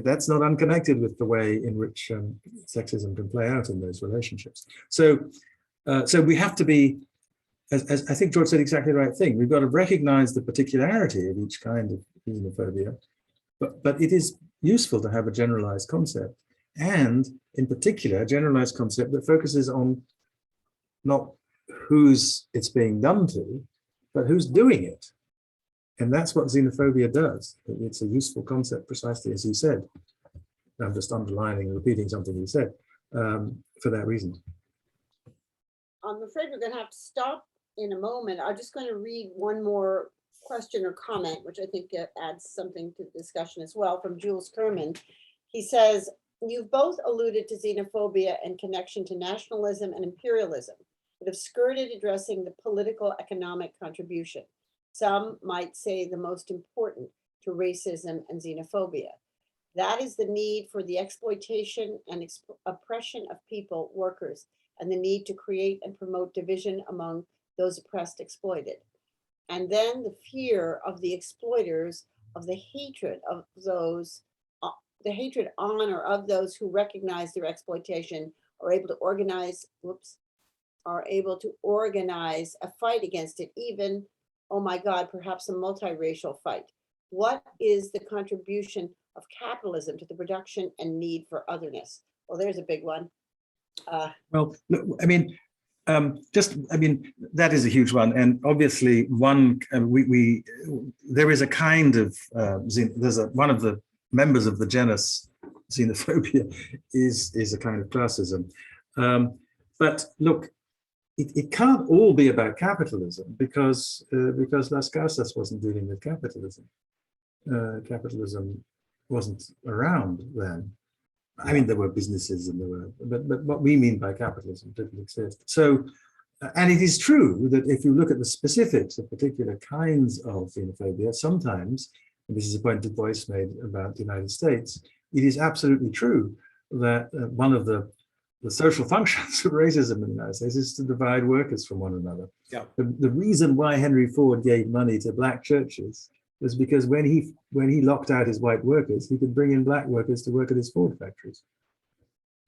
that's not unconnected with the way in which sexism can play out in those relationships. So we have to be, as I think George said exactly the right thing, we've got to recognize the particularity of each kind of xenophobia, but it is useful to have a generalized concept, and in particular, a generalized concept that focuses on not who's it's being done to, but who's doing it. And that's what xenophobia does. It's a useful concept, precisely as you said. I'm just underlining and repeating something you said for that reason. I'm afraid we're going to have to stop in a moment. I'm just going to read one more question or comment, which I think adds something to the discussion as well, from Jules Kerman. He says, you've both alluded to xenophobia in connection to nationalism and imperialism, but have skirted addressing the political economic contribution. Some might say the most important to racism and xenophobia. That is the need for the exploitation and oppression of people, workers, and the need to create and promote division among those oppressed, exploited. And then the fear of the exploiters, of the hatred of those, the hatred on or of those who recognize their exploitation, are able to organize, are able to organize a fight against it, even, oh my God, perhaps a multiracial fight. What is the contribution of capitalism to the production and need for otherness? Well, there's a big one. Well, look, I mean, that is a huge one, and obviously one there is a kind of one of the members of the genus xenophobia is a kind of classism, but look, it can't all be about capitalism because Las Casas wasn't dealing with capitalism. Capitalism wasn't around then. I mean, there were businesses and there were, but what we mean by capitalism didn't exist. So, and it is true that if you look at the specifics of particular kinds of xenophobia, sometimes, and this is a point that Boyce made about the United States, it is absolutely true that one of the social functions of racism in the United States is to divide workers from one another. Yeah. The reason why Henry Ford gave money to black churches was because when he locked out his white workers, he could bring in black workers to work at his Ford factories.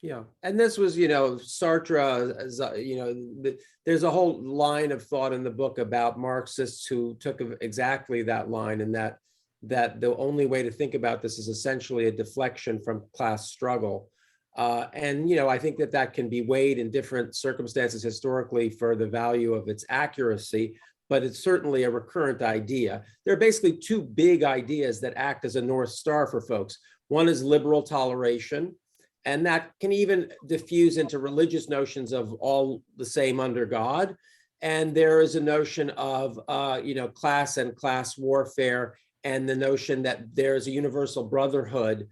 Yeah, and this was, Sartre, there's a whole line of thought in the book about Marxists who took exactly that line, and that the only way to think about this is essentially a deflection from class struggle. And I think that can be weighed in different circumstances historically for the value of its accuracy, but it's certainly a recurrent idea. There are basically two big ideas that act as a North Star for folks. One is liberal toleration, and that can even diffuse into religious notions of all the same under God. And there is a notion of, class and class warfare, and the notion that there's a universal brotherhood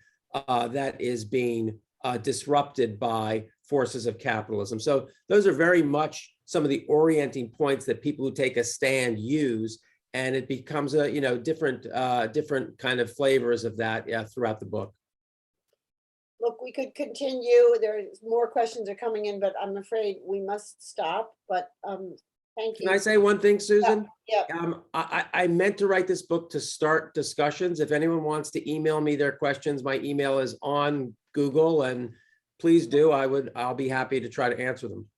that is being disrupted by forces of capitalism. So those are very much some of the orienting points that people who take a stand use, and it becomes a different kind of flavors of that throughout the book. Look, we could continue. There's more questions are coming in, but I'm afraid we must stop. But thank you. Can I say one thing, Susan? Yeah. I meant to write this book to start discussions. If anyone wants to email me their questions, my email is on Google, and please do. I'll be happy to try to answer them.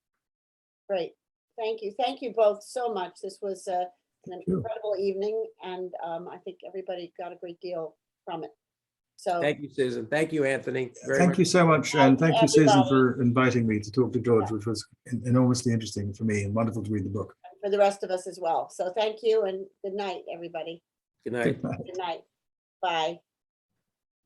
Great. Thank you. Thank you both so much. This was an incredible evening, and I think everybody got a great deal from it. So thank you, Susan. Thank you, Anthony. Thank you so much. And thank you, Susan, for inviting me to talk to George, which was enormously interesting for me and wonderful to read the book. For the rest of us as well. So thank you, and good night, everybody. Good night. Good night. Bye.